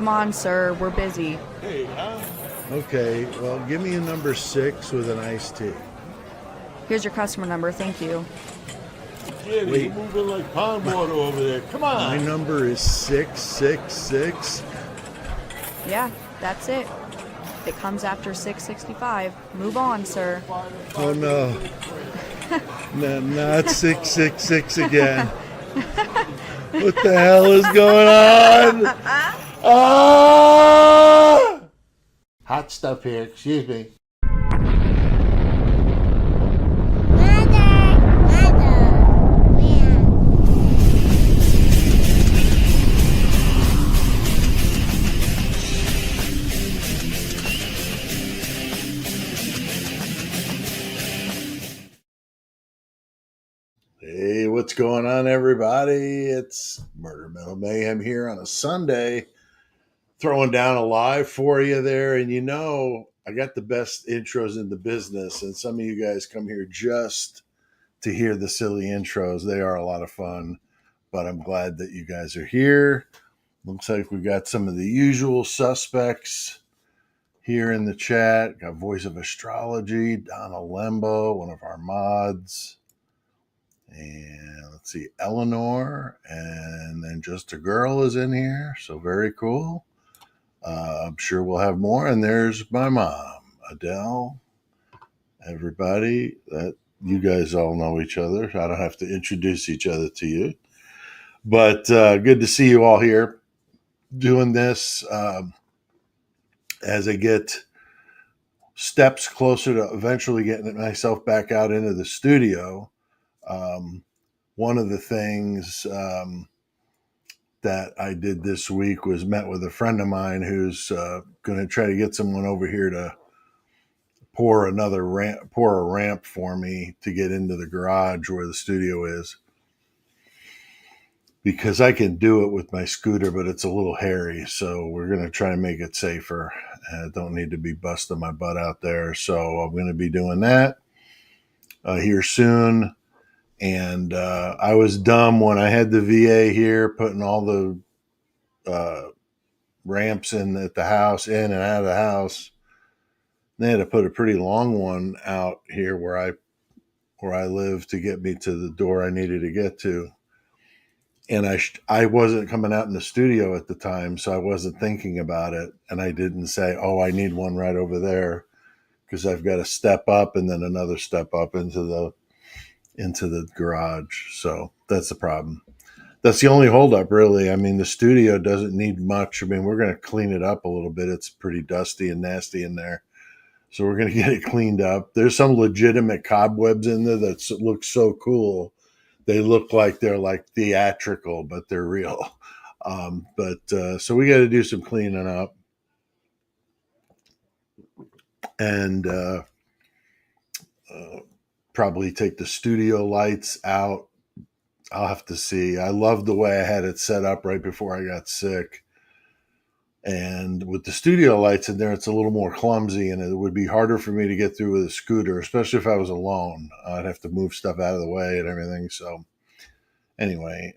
Come on, sir. We're busy. Hey, huh? Okay, well, give me a number 6 with an iced tea. Here's your customer number. Thank you. Jenny, Wait. you're moving like pond water over there. Come My on. number is 666. Yeah, that's it. It comes after 665. Move on, sir. Oh no. No, not 666 again. What the hell is going on? Ah! Hot stuff here. Excuse me. Hey, what's going on, everybody? It's Murder Metal Mayhem here on a Sunday, throwing down a live for you there. And I got the best intros in the business, and some of you guys come here just to hear the silly intros. They are a lot of fun, but I'm glad that you guys are here. Looks like we got some of the usual suspects here in the chat. Got Voice of Astrology, Donna Lembo, one of our mods. And let's see, Eleanor, and then Just a Girl is in here. So very cool. I'm sure we'll have more. And there's my mom, Adele. Everybody, that you guys all know each other. I don't have to introduce each other to you. But good to see you all here doing this as I get steps closer to eventually getting myself back out into the studio. One of the things that I did this week was met with a friend of mine who's going to try to get someone over here to pour a ramp for me to get into the garage where the studio is, because I can do it with my scooter, but it's a little hairy. So we're going to try and make it safer. I don't need to be busting my butt out there. So I'm going to be doing that here soon. And I was dumb when I had the VA here, putting all the ramps in at the house, in and out of the house. They had to put a pretty long one out here where I live to get me to the door I needed to get to. And I wasn't coming out in the studio at the time, so I wasn't thinking about it. And I didn't say, oh, I need one right over there, because I've got to step up and then another step up into the garage. So that's the problem. That's the only holdup, really. I mean, the studio doesn't need much. I mean, we're going to clean it up a little bit. It's pretty dusty and nasty in there. So we're going to get it cleaned up. There's some legitimate cobwebs in there that look so cool. They look like they're like theatrical, but they're real. So we got to do some cleaning up. And probably take the studio lights out. I'll have to see. I love the way I had it set up right before I got sick. And with the studio lights in there, it's a little more clumsy, and it would be harder for me to get through with a scooter, especially if I was alone. I'd have to move stuff out of the way and everything. So anyway,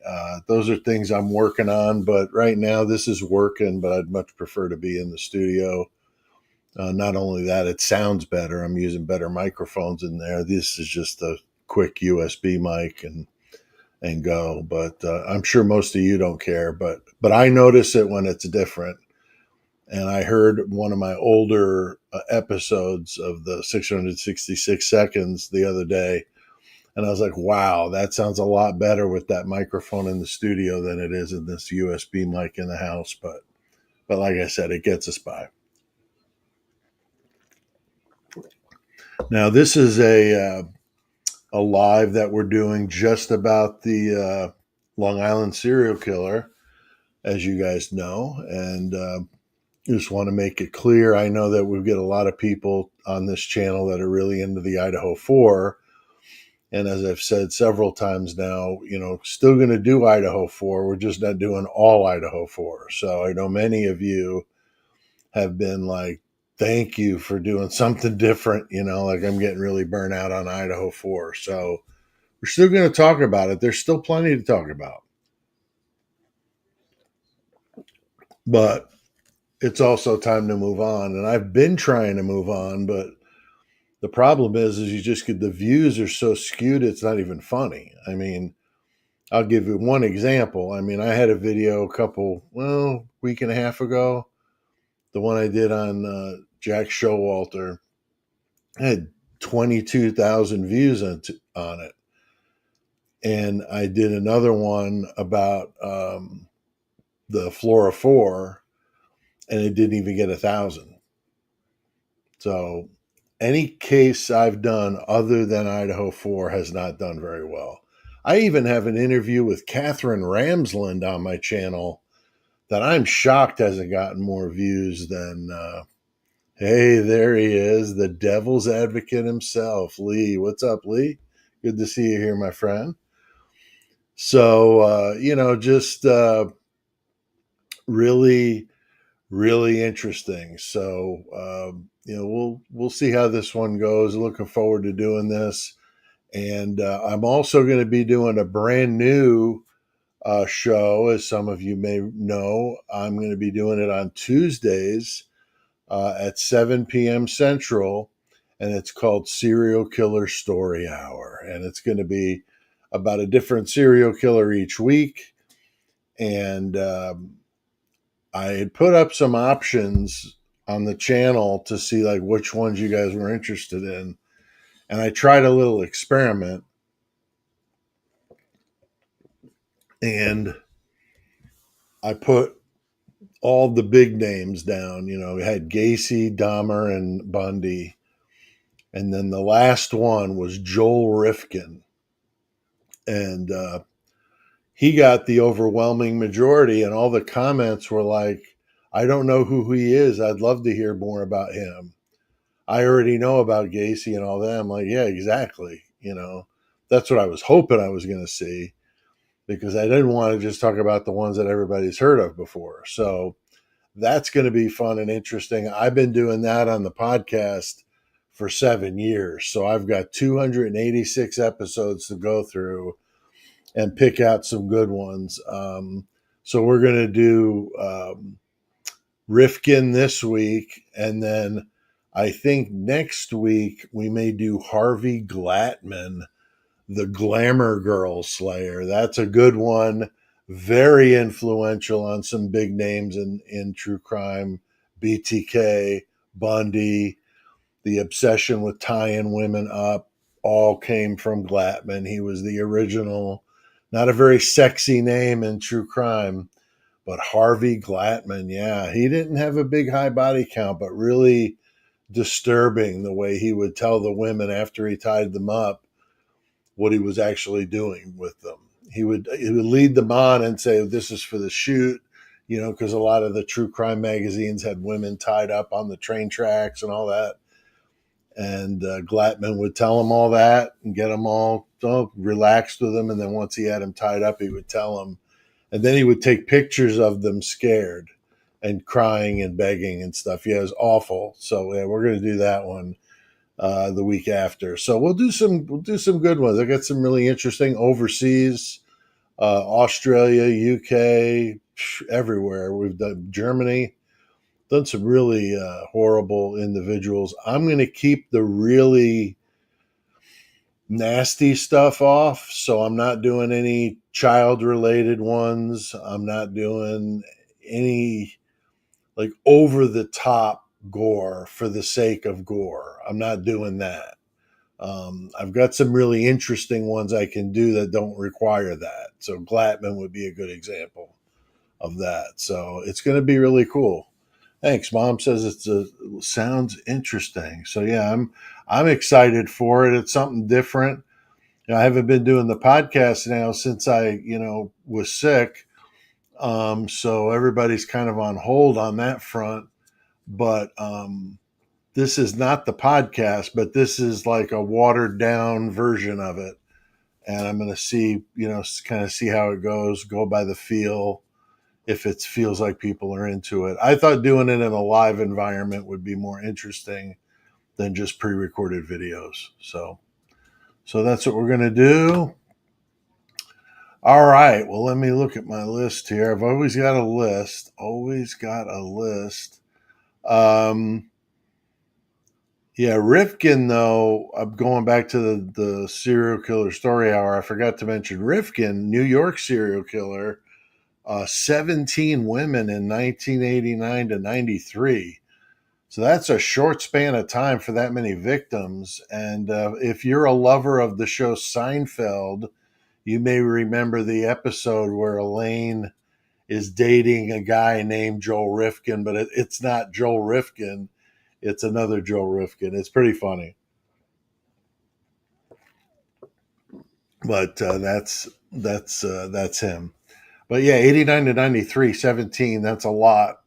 those are things I'm working on. But right now, this is working, but I'd much prefer to be in the studio. Not only that, it sounds better. I'm using better microphones in there. This is just a quick USB mic and go. But I'm sure most of you don't care. But I notice it when it's different. And I heard one of my older episodes of the 666 seconds the other day. And I was like, wow, that sounds a lot better with that microphone in the studio than it is in this USB mic in the house. But like I said, it gets us by. Now, this is a live that we're doing just about the Long Island serial killer, as you guys know. And just want to make it clear. I know that we get a lot of people on this channel that are really into the Idaho 4. And as I've said several times now, still going to do Idaho 4. We're just not doing all Idaho 4. So I know many of you have been like, thank you for doing something different. Like I'm getting really burnt out on Idaho 4. So we're still going to talk about it. There's still plenty to talk about. But it's also time to move on. And I've been trying to move on, but the problem is you just get the views are so skewed, it's not even funny. I mean, I'll give you one example. I mean, I had a video week and a half ago, the one I did on Jack Showalter. I had 22,000 views on it. And I did another one about the Flora 4, and it didn't even get 1,000. So any case I've done other than Idaho 4 has not done very well. I even have an interview with Catherine Ramsland on my channel that I'm shocked hasn't gotten more views than, hey, there he is, the devil's advocate himself, Lee. What's up, Lee? Good to see you here, my friend. So, just really, really interesting. So, we'll see how this one goes. Looking forward to doing this. And I'm also going to be doing a brand new show, as some of you may know. I'm going to be doing it on Tuesdays at 7 p.m. Central, and it's called Serial Killer Story Hour. And it's going to be about a different serial killer each week. And I had put up some options on the channel to see like which ones you guys were interested in. And I tried a little experiment, and I put all the big names down. We had Gacy, Dahmer, and Bundy. And then the last one was Joel Rifkin. And he got the overwhelming majority, and all the comments were like, I don't know who he is. I'd love to hear more about him. I already know about Gacy and all that. I'm like, yeah, exactly. That's what I was hoping I was going to see, because I didn't want to just talk about the ones that everybody's heard of before. So that's going to be fun and interesting. I've been doing that on the podcast for 7 years. So I've got 286 episodes to go through and pick out some good ones. So we're going to do Rifkin this week, and then I think next week we may do Harvey Glattman, the Glamour Girl Slayer. That's a good one. Very influential on some big names in true crime. BTK, Bundy, the obsession with tying women up all came from Glattman. He was the original, not a very sexy name in true crime, but Harvey Glattman. Yeah, he didn't have a big high body count, but really disturbing the way he would tell the women after he tied them up what he was actually doing with them. He would lead them on and say, this is for the shoot, because a lot of the true crime magazines had women tied up on the train tracks and all that. And Glattman would tell them all that and get them all relaxed with them. And then once he had them tied up, he would tell them. And then he would take pictures of them scared and crying and begging and stuff. Yeah, it was awful. So yeah, we're going to do that one the week after. So we'll do some good ones. I got some really interesting overseas, Australia, UK, everywhere. We've done Germany, done some really horrible individuals. I'm going to keep the really nasty stuff off. So I'm not doing any child related ones. I'm not doing any like over the top gore for the sake of gore. I'm not doing that. I've got some really interesting ones I can do that don't require that. So Glattman would be a good example of that. So it's going to be really cool. Thanks. Mom says it sounds interesting. So yeah, I'm excited for it. It's something different. I haven't been doing the podcast now since I was sick. So everybody's kind of on hold on that front. But this is not the podcast, but this is like a watered down version of it. And I'm going to see, kind of see how it goes, go by the feel, if it feels like people are into it. I thought doing it in a live environment would be more interesting than just pre-recorded videos. So that's what we're going to do. All right. Well, let me look at my list here. I've always got a list. Always got a list. Um, yeah, Rifkin, though, I'm going back to the serial killer story hour. I forgot to mention Rifkin, New York serial killer, 17 women in 1989 to 93. So that's a short span of time for that many victims. And if you're a lover of the show Seinfeld, you may remember the episode where Elaine is dating a guy named Joel Rifkin, but it's not Joel Rifkin. It's another Joel Rifkin. It's pretty funny. But that's him. But yeah, 89 to 93, 17, that's a lot.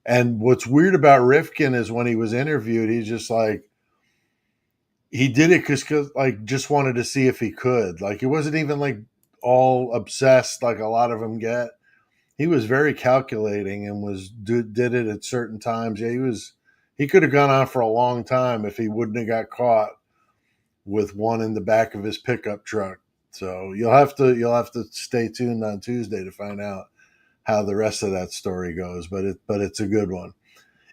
And what's weird about Rifkin is when he was interviewed, he's just like, he did it because like just wanted to see if he could. Like he wasn't even like all obsessed like a lot of them get. He was very calculating and did it at certain times. Yeah, he could have gone on for a long time if he wouldn't have got caught with one in the back of his pickup truck. So you'll have to stay tuned on Tuesday to find out how the rest of that story goes. But it's a good one.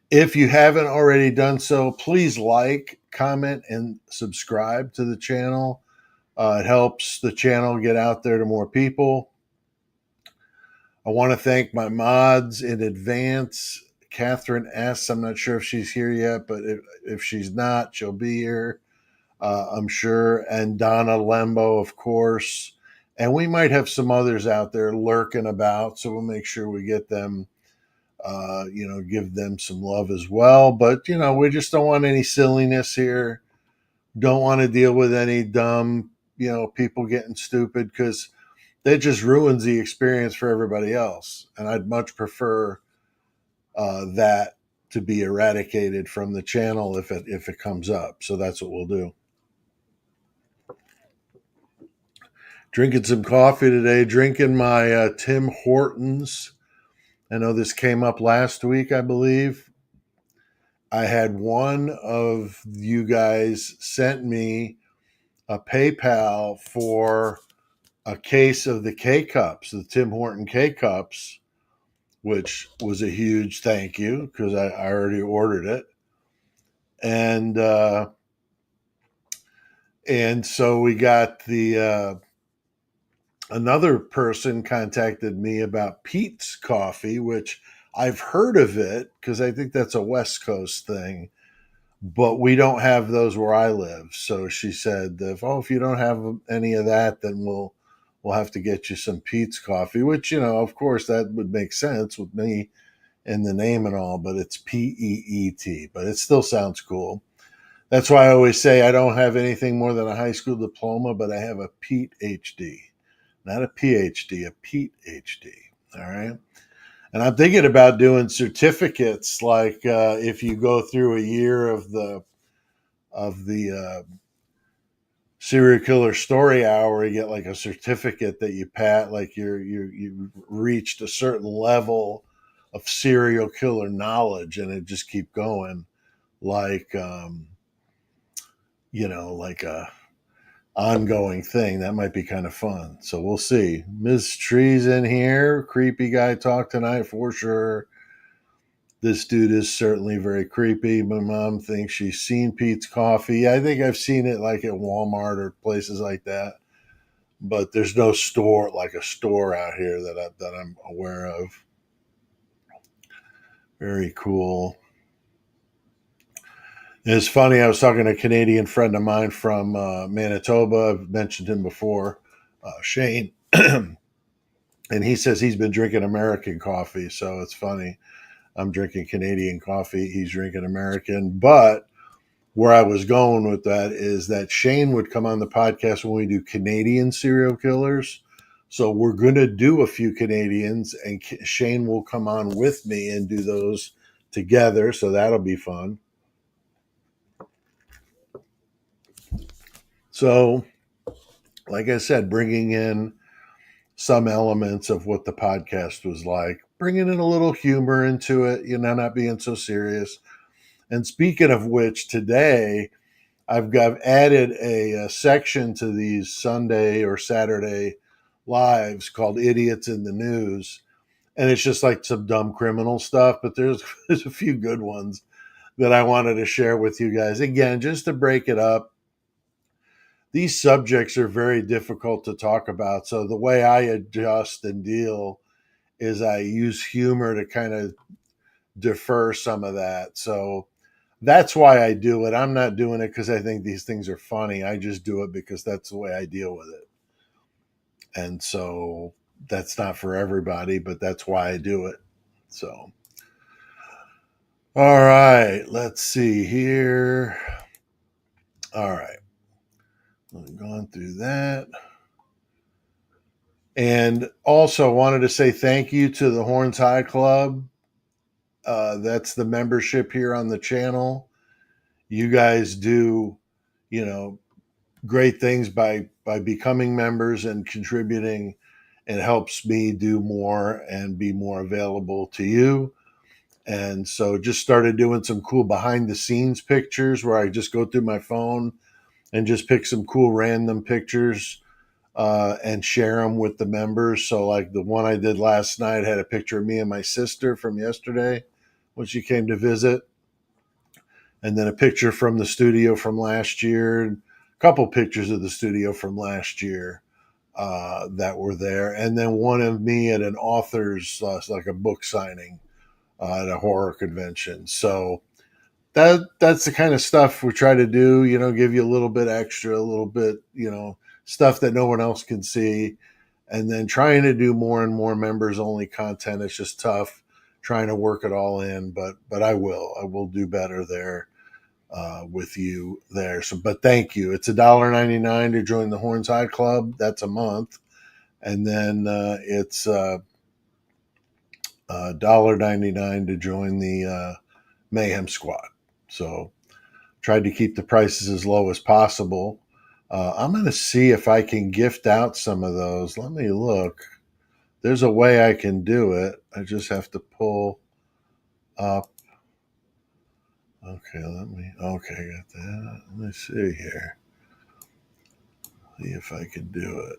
If you haven't already done so, please like, comment, and subscribe to the channel. It helps the channel get out there to more people. I want to thank my mods in advance. Catherine S. I'm not sure if she's here yet, but if she's not, she'll be here, I'm sure. And Donna Lembo, of course. And we might have some others out there lurking about, so we'll make sure we get them, give them some love as well. But, we just don't want any silliness here. Don't want to deal with any dumb, people getting stupid because that just ruins the experience for everybody else. And I'd much prefer that to be eradicated from the channel if it comes up. So that's what we'll do. Drinking some coffee today. Drinking my Tim Hortons. I know this came up last week, I believe. I had one of you guys sent me a PayPal for a case of the K-Cups, the Tim Horton K-Cups, which was a huge thank you because I already ordered it. And so we got the another person contacted me about Pete's Coffee, which I've heard of it because I think that's a West Coast thing, but we don't have those where I live. So she said, if you don't have any of that, then we'll have to get you some Pete's Coffee, which, of course that would make sense with me in the name and all, but it's PEET, but it still sounds cool. That's why I always say I don't have anything more than a high school diploma, but I have a Pete HD, not a PhD, a Pete HD. All right. And I'm thinking about doing certificates, like if you go through a year of the serial killer story hour, you get like a certificate that you pat, like you reached a certain level of serial killer knowledge, and it just keep going, like like a ongoing thing. That might be kind of fun. So we'll see. Ms. Tree's in here. Creepy guy talk tonight for sure. This dude is certainly very creepy. My mom thinks she's seen Pete's Coffee. I think I've seen it like at Walmart or places like that, but there's no store, like a store out here that I'm aware of. Very cool. It's funny. I was talking to a Canadian friend of mine from Manitoba. I've mentioned him before, Shane, and he says he's been drinking American coffee. So it's funny. I'm drinking Canadian coffee. He's drinking American. But where I was going with that is that Shane would come on the podcast when we do Canadian serial killers. So we're going to do a few Canadians, and Shane will come on with me and do those together. So that'll be fun. So, like I said, bringing in some elements of what the podcast was like, bringing in a little humor into it, not being so serious. And speaking of which, today I've added a section to these Sunday or Saturday lives called Idiots in the News. And it's just like some dumb criminal stuff, but there's a few good ones that I wanted to share with you guys. Again, just to break it up, these subjects are very difficult to talk about. So the way I adjust and deal is I use humor to kind of defer some of that. So that's why I do it. I'm not doing it because I think these things are funny. I just do it because that's the way I deal with it. And so that's not for everybody, but that's why I do it. So, all right, let's see here. All right, I've gone through that. And also wanted to say thank you to the Horns High Club. That's the membership here on the channel. You guys do, great things by becoming members and contributing. It helps me do more and be more available to you. And so just started doing some cool behind the scenes pictures where I just go through my phone and just pick some cool random pictures and share them with the members. So like the one I did last night had a picture of me and my sister from yesterday when she came to visit. And then a picture from the studio from last year, a couple pictures of the studio from last year that were there. And then one of me at an author's, like a book signing at a horror convention. So that's the kind of stuff we try to do, give you a little bit extra, a little bit, stuff that no one else can see. And then trying to do more and more members only content. It's just tough trying to work it all in, but I will do better there with you there. So, but thank you. It's $1.99 to join the Horns High Club. That's a month. And then it's $1.99 to join the Mayhem Squad. So tried to keep the prices as low as possible. I'm going to see if I can gift out some of those. Let me look. There's a way I can do it. I just have to pull up. Okay, okay, got that. Let me see here. See if I can do it.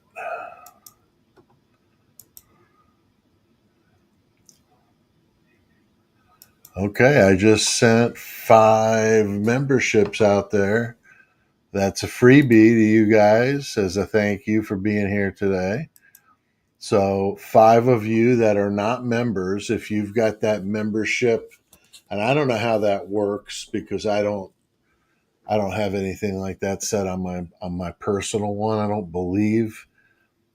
Okay, I just sent 5 memberships out there. That's a freebie to you guys as a thank you for being here today. So 5 of you that are not members, if you've got that membership, and I don't know how that works because I don't have anything like that set on my personal one. I don't believe,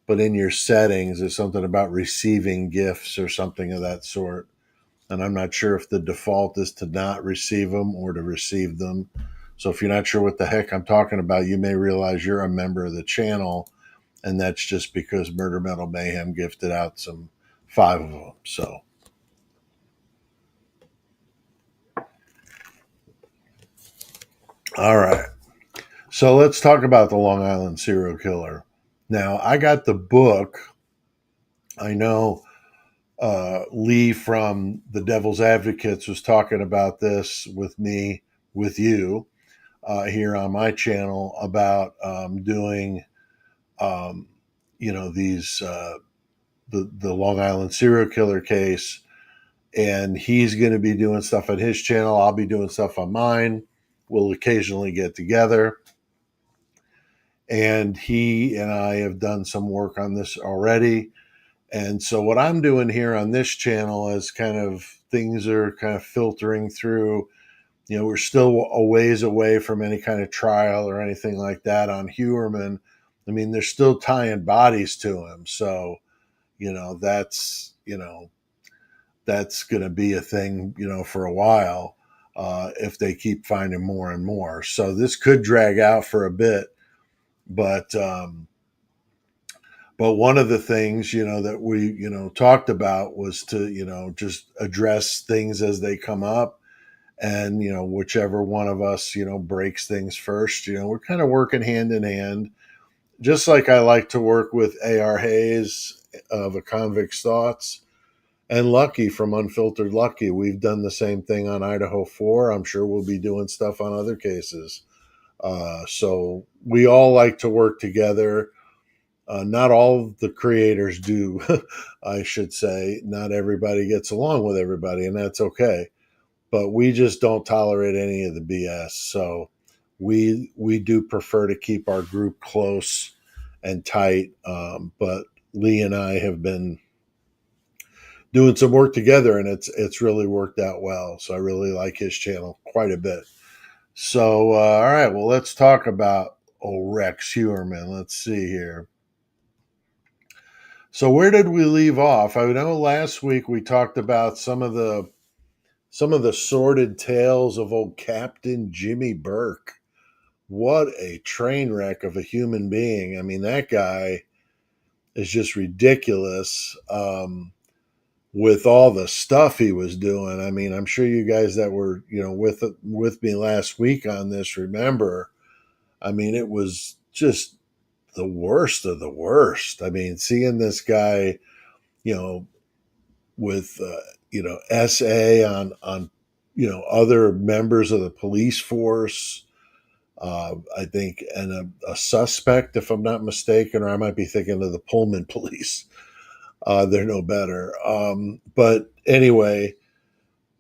but in your settings, there's something about receiving gifts or something of that sort. And I'm not sure if the default is to not receive them or to receive them. So if you're not sure what the heck I'm talking about, you may realize you're a member of the channel, and that's just because Murder Metal Mayhem gifted out some 5 of them. So all right. So let's talk about the Long Island serial killer. Now, I got the book. I know Lee from the Devil's Advocates was talking about this with me, with you, here on my channel about doing, these the Long Island serial killer case, and he's going to be doing stuff on his channel. I'll be doing stuff on mine. We'll occasionally get together, and he and I have done some work on this already. And so what I'm doing here on this channel is kind of things are kind of filtering through. We're still a ways away from any kind of trial or anything like that on Heuermann. I mean, they're still tying bodies to him. So, that's going to be a thing, for a while if they keep finding more and more. So this could drag out for a bit. But one of the things, that we, talked about was to, just address things as they come up. And, whichever one of us, breaks things first, we're kind of working hand in hand. Just like I like to work with A.R. Hayes of A Convict's Thoughts and Lucky from Unfiltered Lucky. We've done the same thing on Idaho 4. I'm sure we'll be doing stuff on other cases. So we all like to work together. Not all of the creators do, I should say. Not everybody gets along with everybody, and that's okay. But we just don't tolerate any of the BS. So we do prefer to keep our group close and tight. But Lee and I have been doing some work together, and it's really worked out well. So I really like his channel quite a bit. So all right, well, let's talk about Rex Heuermann. Let's see here. So where did we leave off? I know last week we talked about some of the sordid tales of old Captain Jimmy Burke. What a train wreck of a human being. I mean, that guy is just ridiculous. With all the stuff he was doing. I mean, I'm sure you guys that were, with me last week on this remember. I mean, it was just the worst of the worst. I mean, seeing this guy, you know, with SA on other members of the police force. I think, and a suspect, if I'm not mistaken, or I might be thinking of the Pullman police. They're no better. But anyway,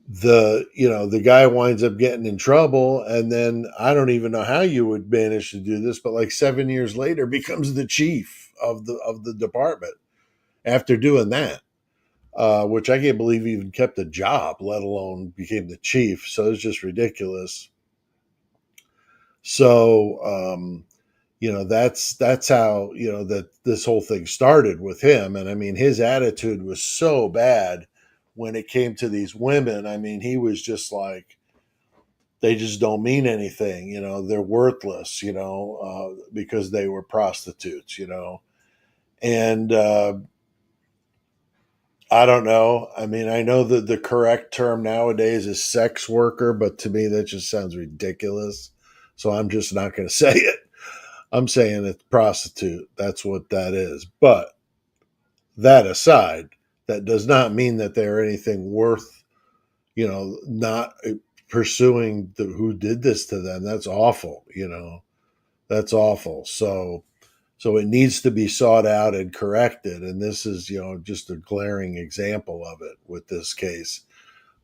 the guy winds up getting in trouble, and then I don't even know how you would manage to do this, but like 7 years later becomes the chief of the department after doing that. Which I can't believe he even kept a job, let alone became the chief. So it's just ridiculous. So that's how that this whole thing started with him. And I mean, his attitude was so bad when it came to these women. I mean, he was just like, they just don't mean anything. They're worthless. Because they were prostitutes. And I don't know. I mean, I know that the correct term nowadays is sex worker, but to me, that just sounds ridiculous. So I'm just not going to say it. I'm saying it's prostitute. That's what that is. But that aside, that does not mean that they're anything worth, not pursuing who did this to them. That's awful. That's awful. So it needs to be sought out and corrected. And this is, just a glaring example of it with this case.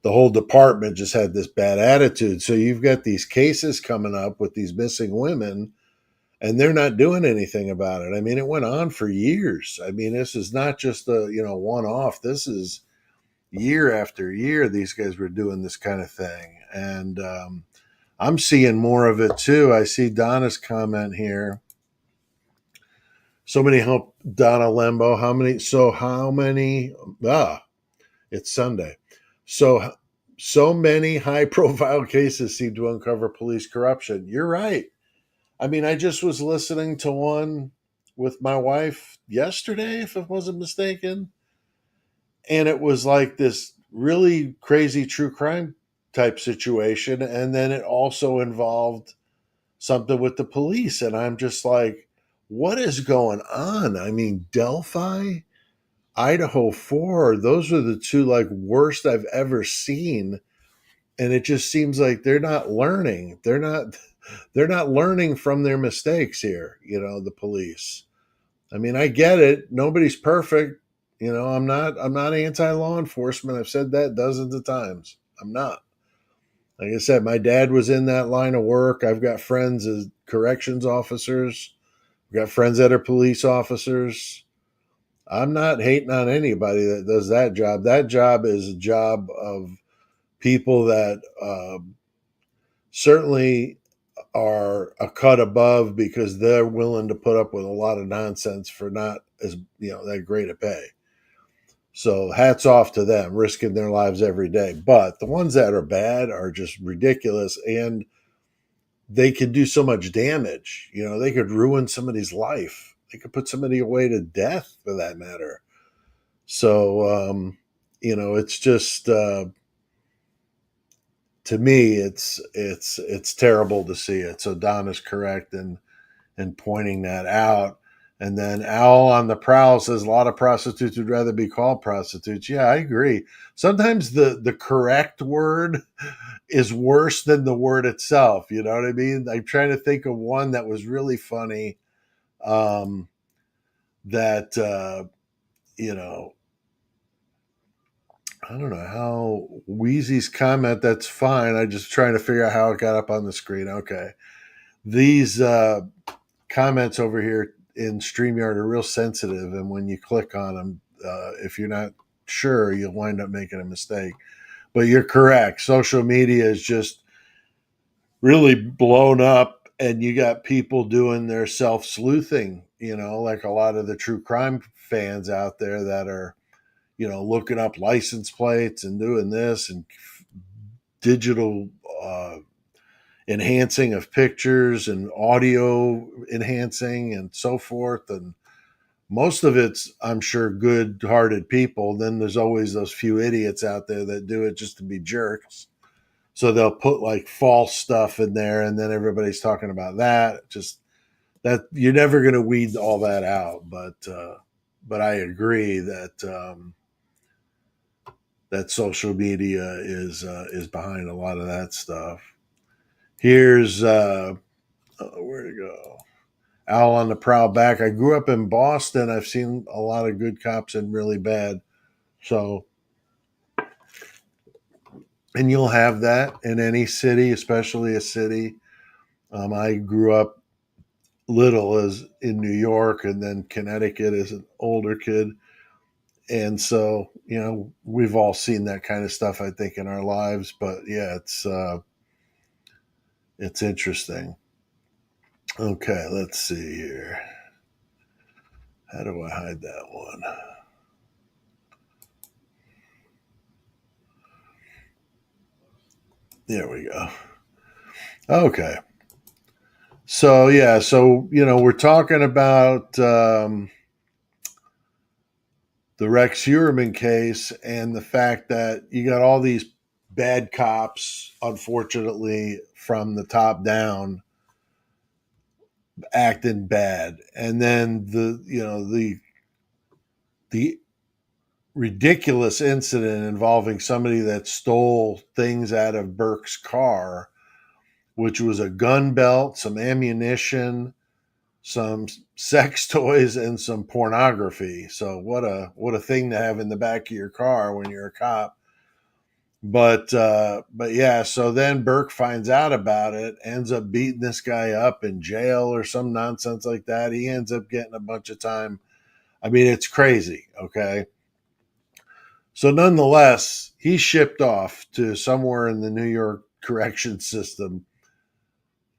The whole department just had this bad attitude. So you've got these cases coming up with these missing women, and they're not doing anything about it. I mean, it went on for years. I mean, this is not just a, one off. This is year after year. These guys were doing this kind of thing. And I'm seeing more of it too. I see Donna's comment here. So many help, Donna Lembo. How many? It's Sunday. So many high profile cases seem to uncover police corruption. You're right. I mean, I just was listening to one with my wife yesterday, if I wasn't mistaken. And it was like this really crazy true crime type situation. And then it also involved something with the police. And I'm just like, what is going on? I mean, Delphi, Idaho 4, those are the two like worst I've ever seen. And it just seems like they're not learning. They're not learning from their mistakes here, the police. I mean, I get it. Nobody's perfect. I'm not anti-law enforcement. I've said that dozens of times. I'm not. Like I said, my dad was in that line of work. I've got friends as corrections officers. I've got friends that are police officers. I'm not hating on anybody that does that job. That job is a job of people that certainly are a cut above because they're willing to put up with a lot of nonsense for not as that great a pay. So hats off to them, risking their lives every day. But the ones that are bad are just ridiculous, and they could do so much damage. They could ruin somebody's life. They could put somebody away to death, for that matter. So it's just to me, it's terrible to see it. So Don is correct in pointing that out. And then Owl on the Prowl says a lot of prostitutes would rather be called prostitutes. Yeah, I agree. Sometimes the correct word is worse than the word itself. You know what I mean? I'm trying to think of one that was really funny. that, you know, I don't know how Wheezy's comment. That's fine. I just trying to figure out how it got up on the screen. Okay. These comments over here in StreamYard are real sensitive. And when you click on them, if you're not sure, you'll wind up making a mistake. But you're correct. Social media is just really blown up, and you got people doing their self sleuthing, like a lot of the true crime fans out there that are, looking up license plates and doing this and digital enhancing of pictures and audio enhancing and so forth. And most of it's, I'm sure, good hearted people. Then there's always those few idiots out there that do it just to be jerks. So they'll put like false stuff in there, and then everybody's talking about that. Just that you're never going to weed all that out. But I agree that that social media is behind a lot of that stuff. Here's where to go. Owl on the Prowl back. I grew up in Boston. I've seen a lot of good cops and really bad. So, and you'll have that in any city, especially a city. I grew up little as in New York and then Connecticut as an older kid. And so, we've all seen that kind of stuff, I think, in our lives. But yeah, it's interesting. Okay, let's see here. How do I hide that one? There we go. Okay. So, yeah, we're talking about the Rex Heuermann case and the fact that you got all these bad cops, unfortunately, from the top down acting bad. And then the ridiculous incident involving somebody that stole things out of Burke's car, which was a gun belt, some ammunition, some sex toys, and some pornography. So what a thing to have in the back of your car when you're a cop. But yeah, so then Burke finds out about it, ends up beating this guy up in jail or some nonsense like that. He ends up getting a bunch of time. I mean, it's crazy, okay? So nonetheless, he's shipped off to somewhere in the New York correction system.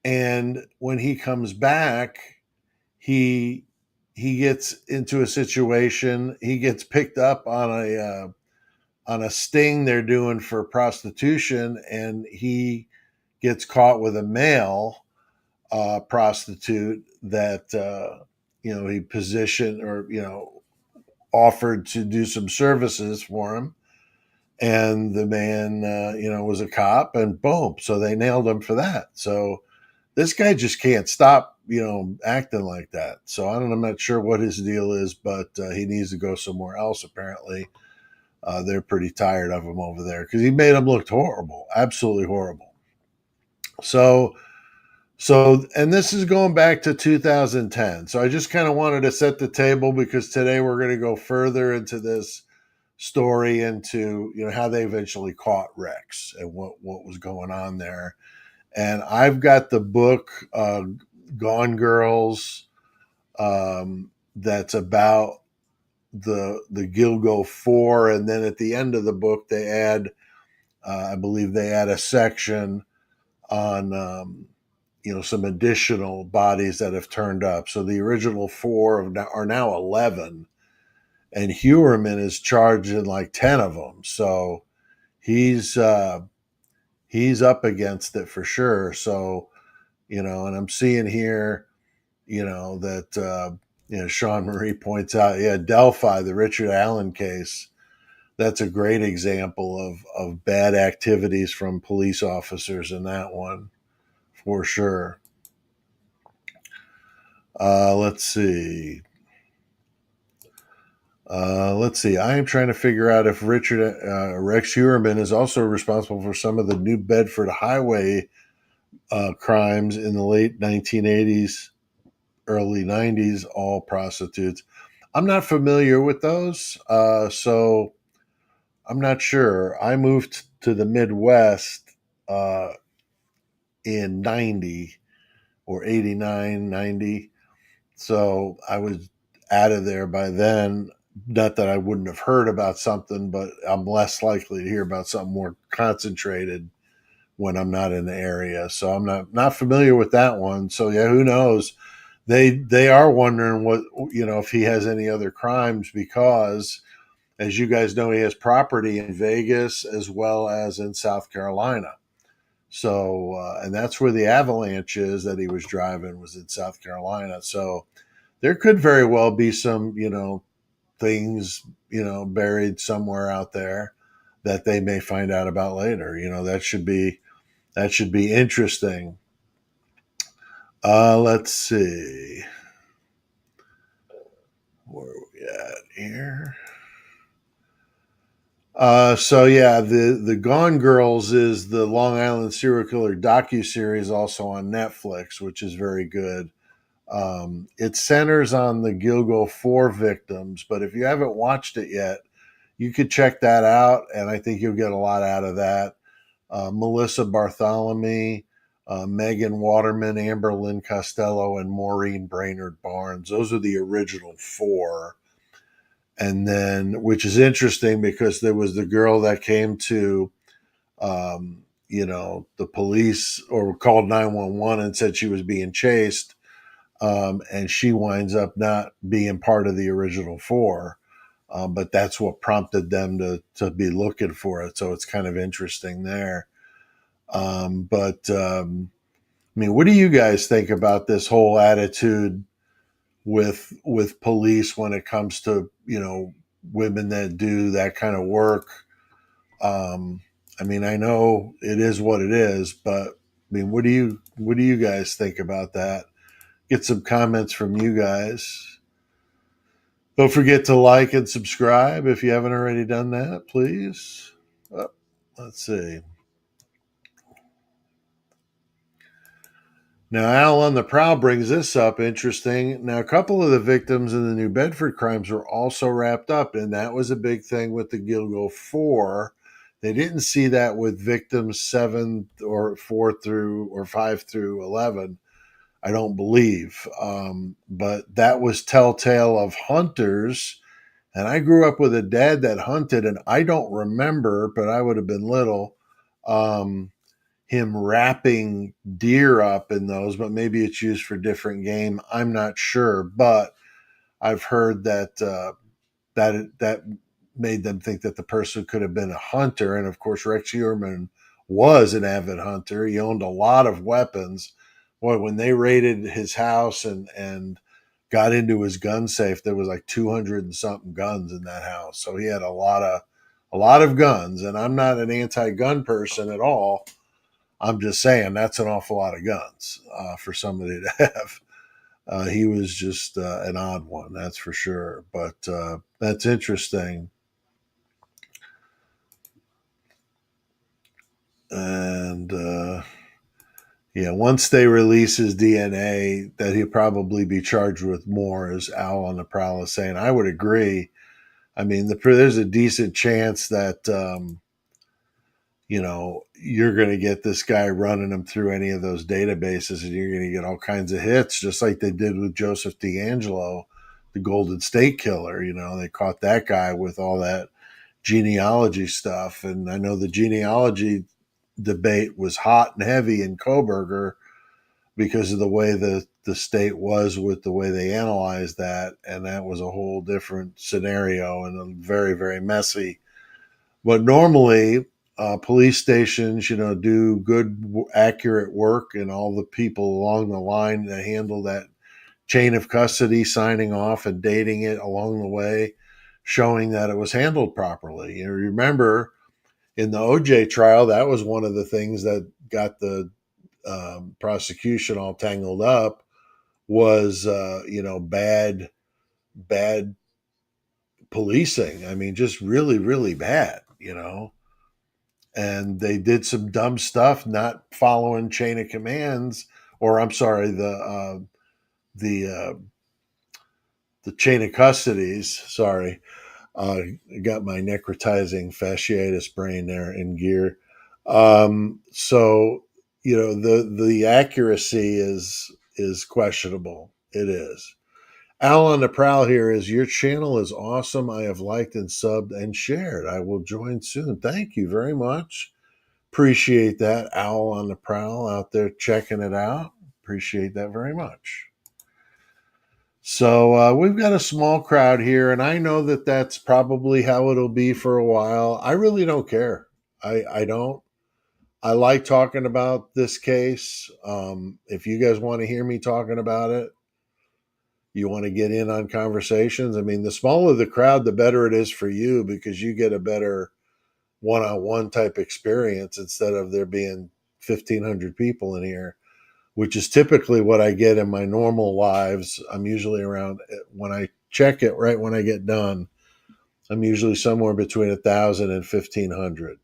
And when he comes back, he gets into a situation. He gets picked up on a sting they're doing for prostitution, and he gets caught with a male prostitute that he positioned or offered to do some services for him. And the man, was a cop, and boom. So they nailed him for that. So this guy just can't stop, acting like that. So I'm not sure what his deal is, but he needs to go somewhere else. Apparently, they're pretty tired of him over there because he made them look horrible, absolutely horrible. So, and this is going back to 2010. So I just kind of wanted to set the table because today we're going to go further into this story, into how they eventually caught Rex and what was going on there. And I've got the book Gone Girls, that's about the Gilgo 4, and then at the end of the book they add I believe they add a section on some additional bodies that have turned up. So the original 4 are now 11, and Heuermann is charged in like 10 of them. So he's up against it for sure. So, and I'm seeing here, that, Sean Marie points out, Delphi, the Richard Allen case, that's a great example of bad activities from police officers in that one, for sure. Let's see. I am trying to figure out if Rex Heuermann is also responsible for some of the New Bedford highway crimes in the late 1980s, early 90s, all prostitutes. I'm not familiar with those, so I'm not sure. I moved to the Midwest uh, in 90 or 89, 90. So I was out of there by then. Not that I wouldn't have heard about something, but I'm less likely to hear about something more concentrated when I'm not in the area. So I'm not familiar with that one. So yeah, who knows? They are wondering what, if he has any other crimes, because as you guys know, he has property in Vegas as well as in South Carolina. So and that's where the avalanche is that he was driving, was in South Carolina. So there could very well be some, things, buried somewhere out there that they may find out about later. That should be interesting. Let's see. Where are we at here? So yeah, the Gone Girls is the Long Island serial killer docuseries, also on Netflix, which is very good. It centers on the Gilgo 4 victims, but if you haven't watched it yet, you could check that out, and I think you'll get a lot out of that. Melissa Bartholomew, Megan Waterman, Amber Lynn Costello, and Maureen Brainerd Barnes. Those are the original four. And then, which is interesting because there was the girl that came to, the police, or called 911 and said she was being chased. And she winds up not being part of the original four. But that's what prompted them to be looking for it. So it's kind of interesting there. I mean, what do you guys think about this whole attitude with police when it comes to, women that do that kind of work? I mean, I know it is what it is, but I mean, what do you guys think about that? Get some comments from you guys. Don't forget to like and subscribe if you haven't already done that, please. Oh, let's see. Now, Al on the Prowl brings this up. Interesting. Now, a couple of the victims in the New Bedford crimes were also wrapped up, and that was a big thing with the Gilgo 4. They didn't see that with victims 7 or 4 through or 5 through 11, I don't believe. But that was telltale of hunters. And I grew up with a dad that hunted, and I don't remember, but I would have been little. Him wrapping deer up in those, but maybe it's used for different game. I'm not sure, but I've heard that that made them think that the person could have been a hunter. And of course, Rex Heuermann was an avid hunter. He owned a lot of weapons. Boy, when they raided his house and got into his gun safe, there was like 200 and something guns in that house. So he had a lot of guns. And I'm not an anti-gun person at all. I'm just saying that's an awful lot of guns for somebody to have. He was just an odd one, that's for sure. But that's interesting. And yeah, once they release his DNA, that he'll probably be charged with more, as Al on the Prowl is saying. I would agree. I mean, there's a decent chance that you're going to get this guy running them through any of those databases, and you're going to get all kinds of hits, just like they did with Joseph D'Angelo, the Golden State Killer. They caught that guy with all that genealogy stuff. And I know the genealogy debate was hot and heavy in Coburger because of the way the state was with the way they analyzed that. And that was a whole different scenario and very, very messy. But normally, police stations, do good, accurate work, and all the people along the line that handle that chain of custody, signing off and dating it along the way, showing that it was handled properly. You remember in the OJ trial, that was one of the things that got the prosecution all tangled up, was bad policing. I mean, just really, really bad. And they did some dumb stuff, not following chain of commands, or I'm sorry, the the chain of custodies. Sorry, got my necrotizing fasciitis brain there in gear. So the accuracy is questionable. It is. Al on the Prowl here is your channel is awesome. I have liked and subbed and shared. I will join soon. Thank you very much. Appreciate that. Owl on the Prowl out there checking it out. Appreciate that very much. So we've got a small crowd here, and I know that that's probably how it'll be for a while. I really don't care. I don't. I like talking about this case. If you guys want to hear me talking about it, you want to get in on conversations. I mean, the smaller the crowd, the better it is for you because you get a better one-on-one type experience instead of there being 1,500 people in here, which is typically what I get in my normal lives. I'm usually around, when I check it right when I get done, I'm usually somewhere between 1,000 and 1,500.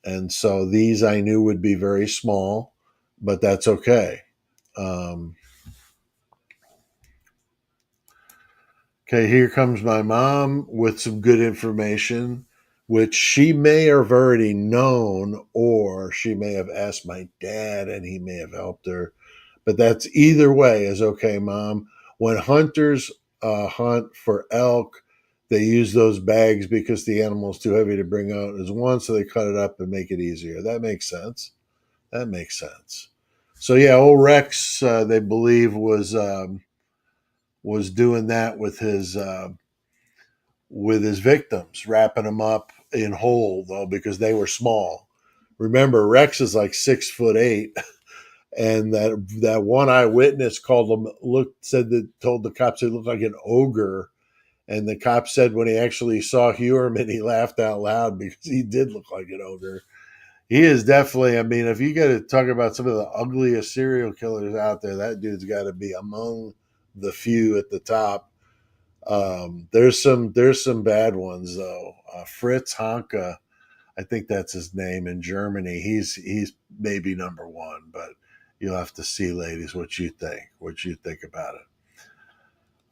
And so these I knew would be very small, but that's okay. Okay, here comes my mom with some good information, which she may have already known, or she may have asked my dad and he may have helped her. But that's either way is okay, Mom. When hunters hunt for elk, they use those bags because the animal's too heavy to bring out as one, so they cut it up and make it easier. That makes sense. That makes sense. So yeah, old Rex, they believe was doing that with his victims, wrapping them up in whole though because they were small. Remember, Rex is like 6'8", and that one eyewitness called him told the cops he looked like an ogre, and the cop said when he actually saw Heuermann, he laughed out loud because he did look like an ogre. He is definitely. I mean, if you got to talk about some of the ugliest serial killers out there, that dude's got to be among the few at the top. There's some bad ones though. Fritz Hanke, I think that's his name in Germany. He's maybe number one, but you'll have to see, ladies, what you think about it.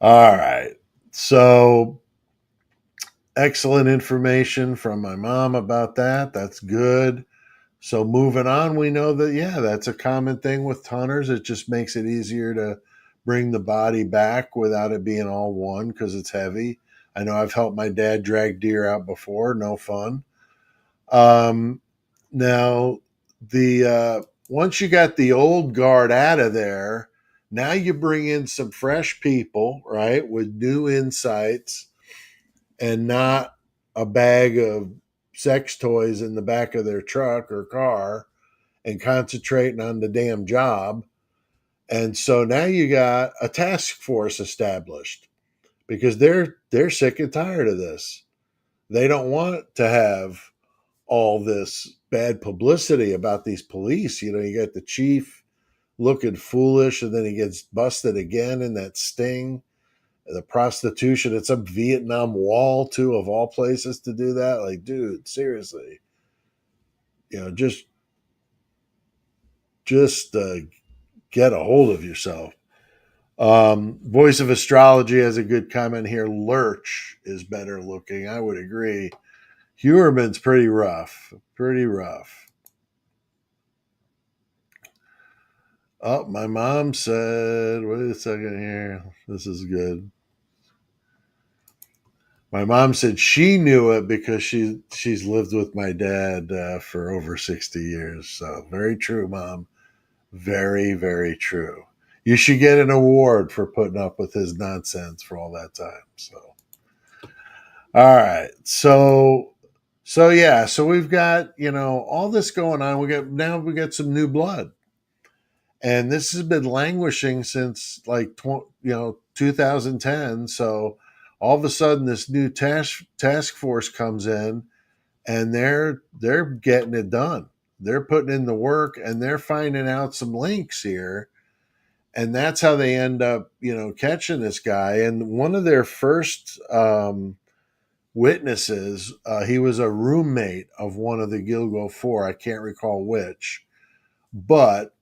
All right, so excellent information from my mom about that. That's good. So moving on, we know that, yeah, that's a common thing with hunters. It just makes it easier to bring the body back without it being all one because it's heavy. I know I've helped my dad drag deer out before. No fun. Now, once you got the old guard out of there, now you bring in some fresh people, right, with new insights and not a bag of sex toys in the back of their truck or car and concentrating on the damn job. And so now you got a task force established because they're sick and tired of this. They don't want to have all this bad publicity about these police. You know, you got the chief looking foolish and then he gets busted again in that sting. The prostitution at some Vietnam Wall, too, of all places to do that. Like, dude, seriously. You know, just get a hold of yourself. Voice of Astrology has a good comment here. Lurch is better looking. I would agree. Heuermann's pretty rough. Pretty rough. Oh, my mom said, wait a second here. This is good. My mom said she knew it because she's lived with my dad for over 60 years. So very true, Mom. Very, very true. You should get an award for putting up with his nonsense for all that time. So, all right. So yeah. So we've got all this going on. We got some new blood, and this has been languishing since like 2010. So all of a sudden, this new task force comes in, and they're getting it done. They're putting in the work, and they're finding out some links here. And that's how they end up, catching this guy. And one of their first witnesses, he was a roommate of one of the Gilgo Four. I can't recall which, but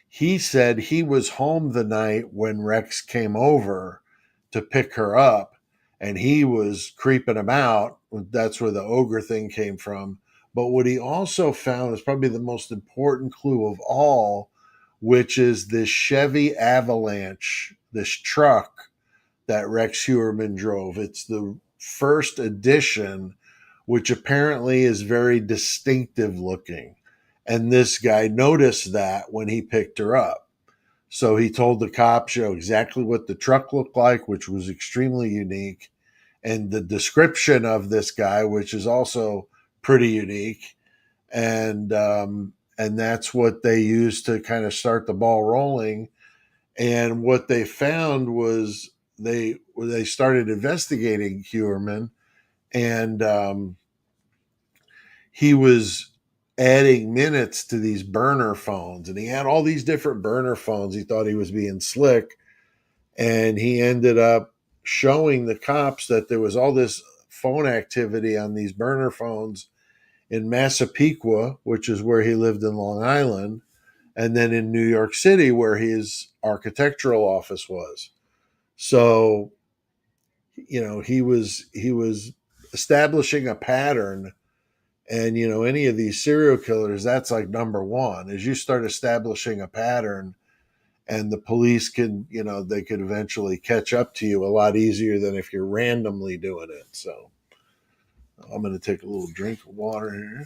he said he was home the night when Rex came over to pick her up, and he was creeping him out. That's where the ogre thing came from. But what he also found is probably the most important clue of all, which is this Chevy Avalanche, this truck that Rex Heuermann drove. It's the first edition, which apparently is very distinctive looking. And this guy noticed that when he picked her up. So he told the cops, exactly what the truck looked like, which was extremely unique, and the description of this guy, which is also pretty unique. And that's what they used to kind of start the ball rolling. And what they found was they started investigating Heuermann, and he was adding minutes to these burner phones, and he had all these different burner phones. He thought he was being slick, and he ended up showing the cops that there was all this phone activity on these burner phones in Massapequa, which is where he lived in Long Island, and then in New York City, where his architectural office was. So, he was establishing a pattern. And, any of these serial killers, that's like number one, is you start establishing a pattern, and the police can, they could eventually catch up to you a lot easier than if you're randomly doing it. So I'm going to take a little drink of water here.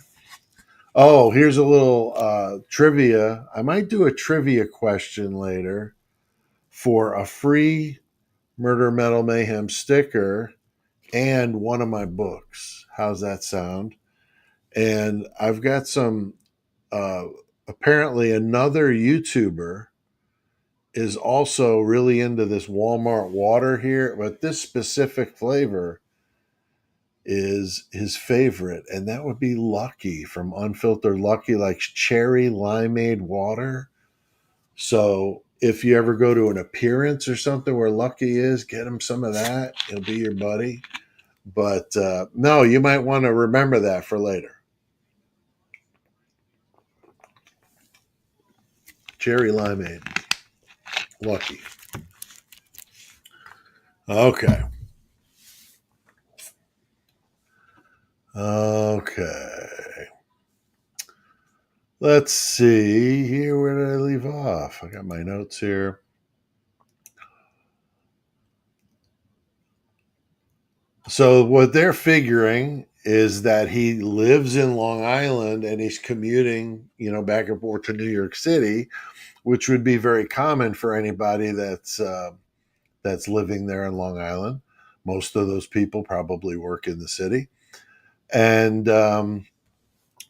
Oh, here's a little trivia. I might do a trivia question later for a free Murder Metal Mayhem sticker and one of my books. How's that sound? And I've got some, apparently another YouTuber is also really into this Walmart water here, but this specific flavor is his favorite, and that would be Lucky from Unfiltered Lucky, like cherry limeade water. So if you ever go to an appearance or something where Lucky is, get him some of that. He'll be your buddy. But no, you might want to remember that for later. Cherry limeade. Lucky. Okay. Let's see here. Where did I leave off? I got my notes here. So what they're figuring is that he lives in Long Island and he's commuting, back and forth to New York City, which would be very common for anybody that's living there in Long Island. Most of those people probably work in the city. And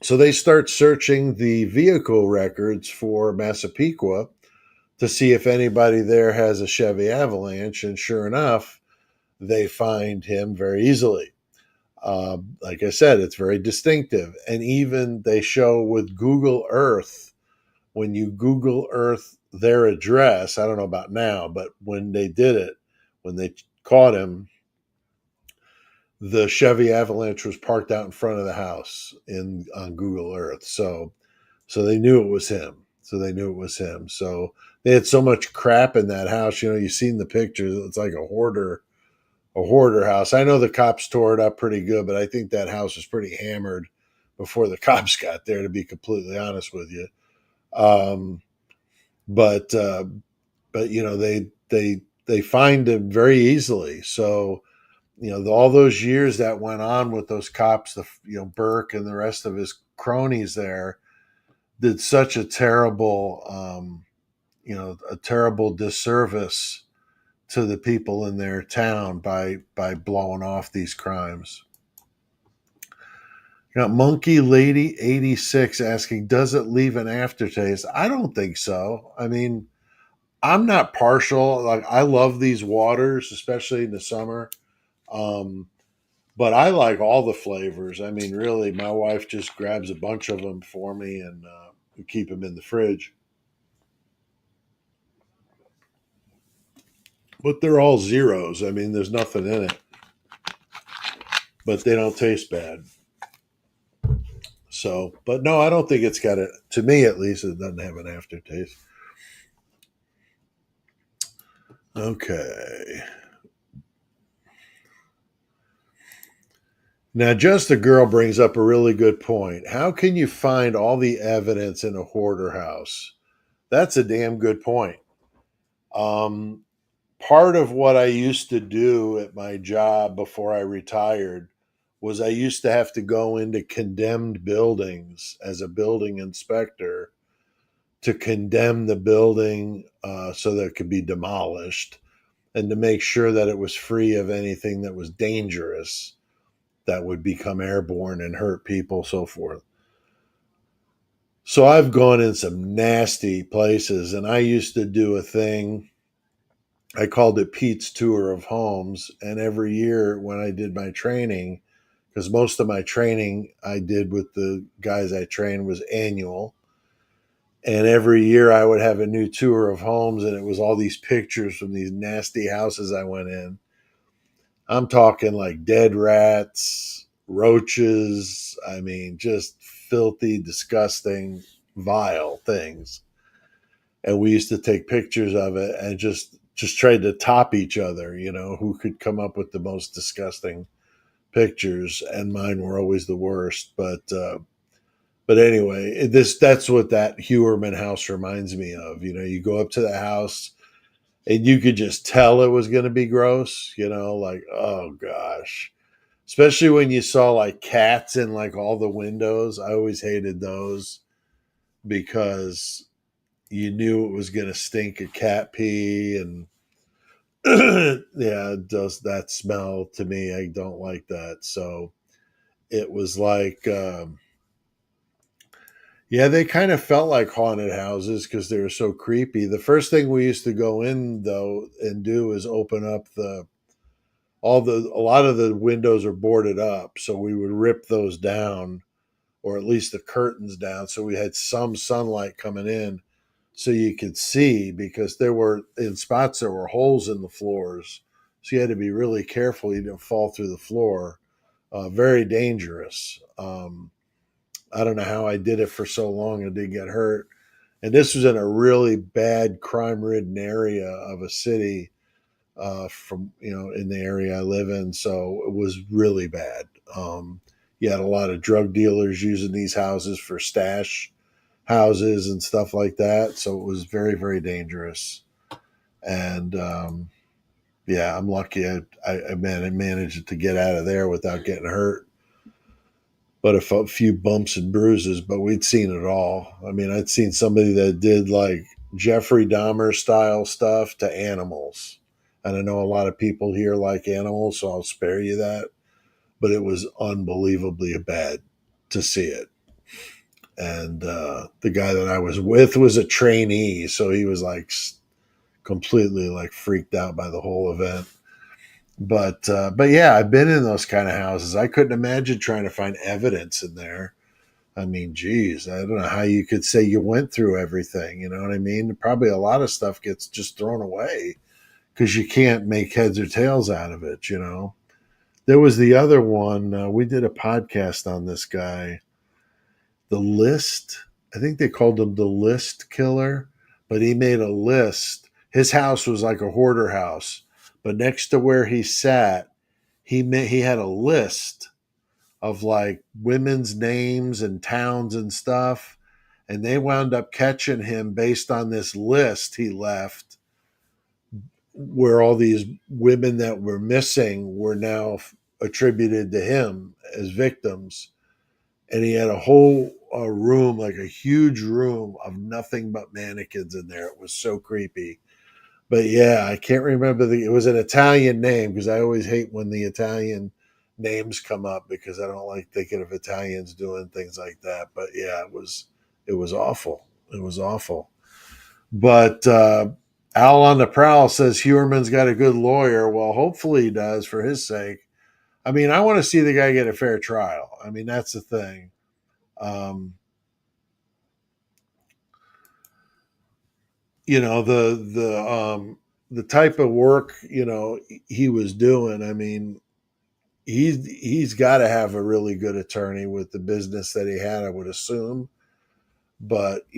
so they start searching the vehicle records for Massapequa to see if anybody there has a Chevy Avalanche. And sure enough, they find him very easily. Like I said, it's very distinctive. And even they show with Google Earth, when you Google Earth their address, I don't know about now, but when they did it, when they caught him, the Chevy Avalanche was parked out in front of the house on Google Earth. So they knew it was him. So they had so much crap in that house. You've seen the pictures. It's like a hoarder house. I know the cops tore it up pretty good, but I think that house was pretty hammered before the cops got there, to be completely honest with you. But they find him very easily. So, all those years that went on with those cops, Burke and the rest of his cronies there did such a terrible, disservice to the people in their town by blowing off these crimes. Got Monkey Lady 86 asking, does it leave an aftertaste? I don't think so. I mean, I'm not partial. Like, I love these waters, especially in the summer. But I like all the flavors. I mean, really, my wife just grabs a bunch of them for me, and we keep them in the fridge. But they're all zeros. I mean, there's nothing in it. But they don't taste bad. So, but no, I don't think it's got a, to me at least, it doesn't have an aftertaste. Okay. Now, Just a Girl brings up a really good point. How can you find all the evidence in a hoarder house? That's a damn good point. Um, Part of what I used to do at my job before I retired was I used to have to go into condemned buildings as a building inspector to condemn the building so that it could be demolished and to make sure that it was free of anything that was dangerous that would become airborne and hurt people, so forth. So I've gone in some nasty places, and I used to do a thing. I called it Pete's Tour of Homes. And every year when I did my training, because most of my training I did with the guys I trained was annual. And every year I would have a new tour of homes, and it was all these pictures from these nasty houses I went in. I'm talking like dead rats, roaches. I mean, just filthy, disgusting, vile things. And we used to take pictures of it and just tried to top each other, who could come up with the most disgusting pictures. And mine were always the worst. But anyway, that's what that Heuermann house reminds me of. You go up to the house and you could just tell it was going to be gross, like, oh gosh. Especially when you saw like cats in like all the windows. I always hated those because you knew it was going to stink of cat pee. And yeah, it does that smell to me. I don't like that. So it was like, yeah, they kind of felt like haunted houses because they were so creepy. The first thing we used to go in though and do is open up a lot of the windows are boarded up, so we would rip those down, or at least the curtains down, so we had some sunlight coming in so you could see, because there were in spots there were holes in the floors, so you had to be really careful you didn't fall through the floor. Very dangerous. I don't know how I did it for so long and didn't get hurt. And this was in a really bad crime-ridden area of a city, from in the area I live in, so it was really bad. You had a lot of drug dealers using these houses for stash houses and stuff like that, so it was very, very dangerous. And yeah, I'm lucky I managed to get out of there without getting hurt, but a few bumps and bruises. But we'd seen it all. I mean, I'd seen somebody that did like Jeffrey Dahmer style stuff to animals. And I know a lot of people here like animals, so I'll spare you that. But it was unbelievably bad to see it. And the guy that I was with was a trainee, so he was like completely like freaked out by the whole event. But yeah, I've been in those kind of houses. I couldn't imagine trying to find evidence in there. I mean, geez, I don't know how you could say you went through everything. You know what I mean? Probably a lot of stuff gets just thrown away because you can't make heads or tails out of it. There was the other one. We did a podcast on this guy, The List. I think they called him the List Killer, but he made a list. His house was like a hoarder house, but next to where he sat, he had a list of like women's names and towns and stuff, and they wound up catching him based on this list he left, where all these women that were missing were now attributed to him as victims. And he had a whole room, like a huge room of nothing but mannequins in there. It was so creepy. But yeah, I can't remember it was an Italian name, because I always hate when the Italian names come up because I don't like thinking of Italians doing things like that. But yeah, it was awful. It was awful. But Al on the Prowl says Heuermann's got a good lawyer. Well, hopefully he does, for his sake. I mean, I want to see the guy get a fair trial. I mean, that's the thing. Um, the type of work he was doing. I mean, he's got to have a really good attorney with the business that he had, I would assume. But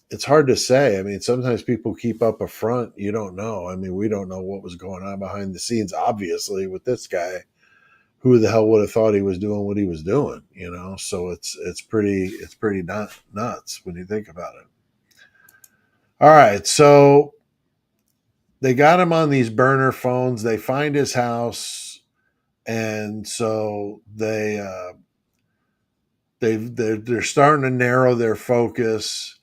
it's hard to say. I mean, sometimes people keep up a front. You don't know. I mean, we don't know what was going on behind the scenes, obviously, with this guy. who the hell would have thought he was doing what he was doing, you know? So it's pretty nuts when you think about it. All right, so they got him on these burner phones. They find his house, and so they're starting to narrow their focus,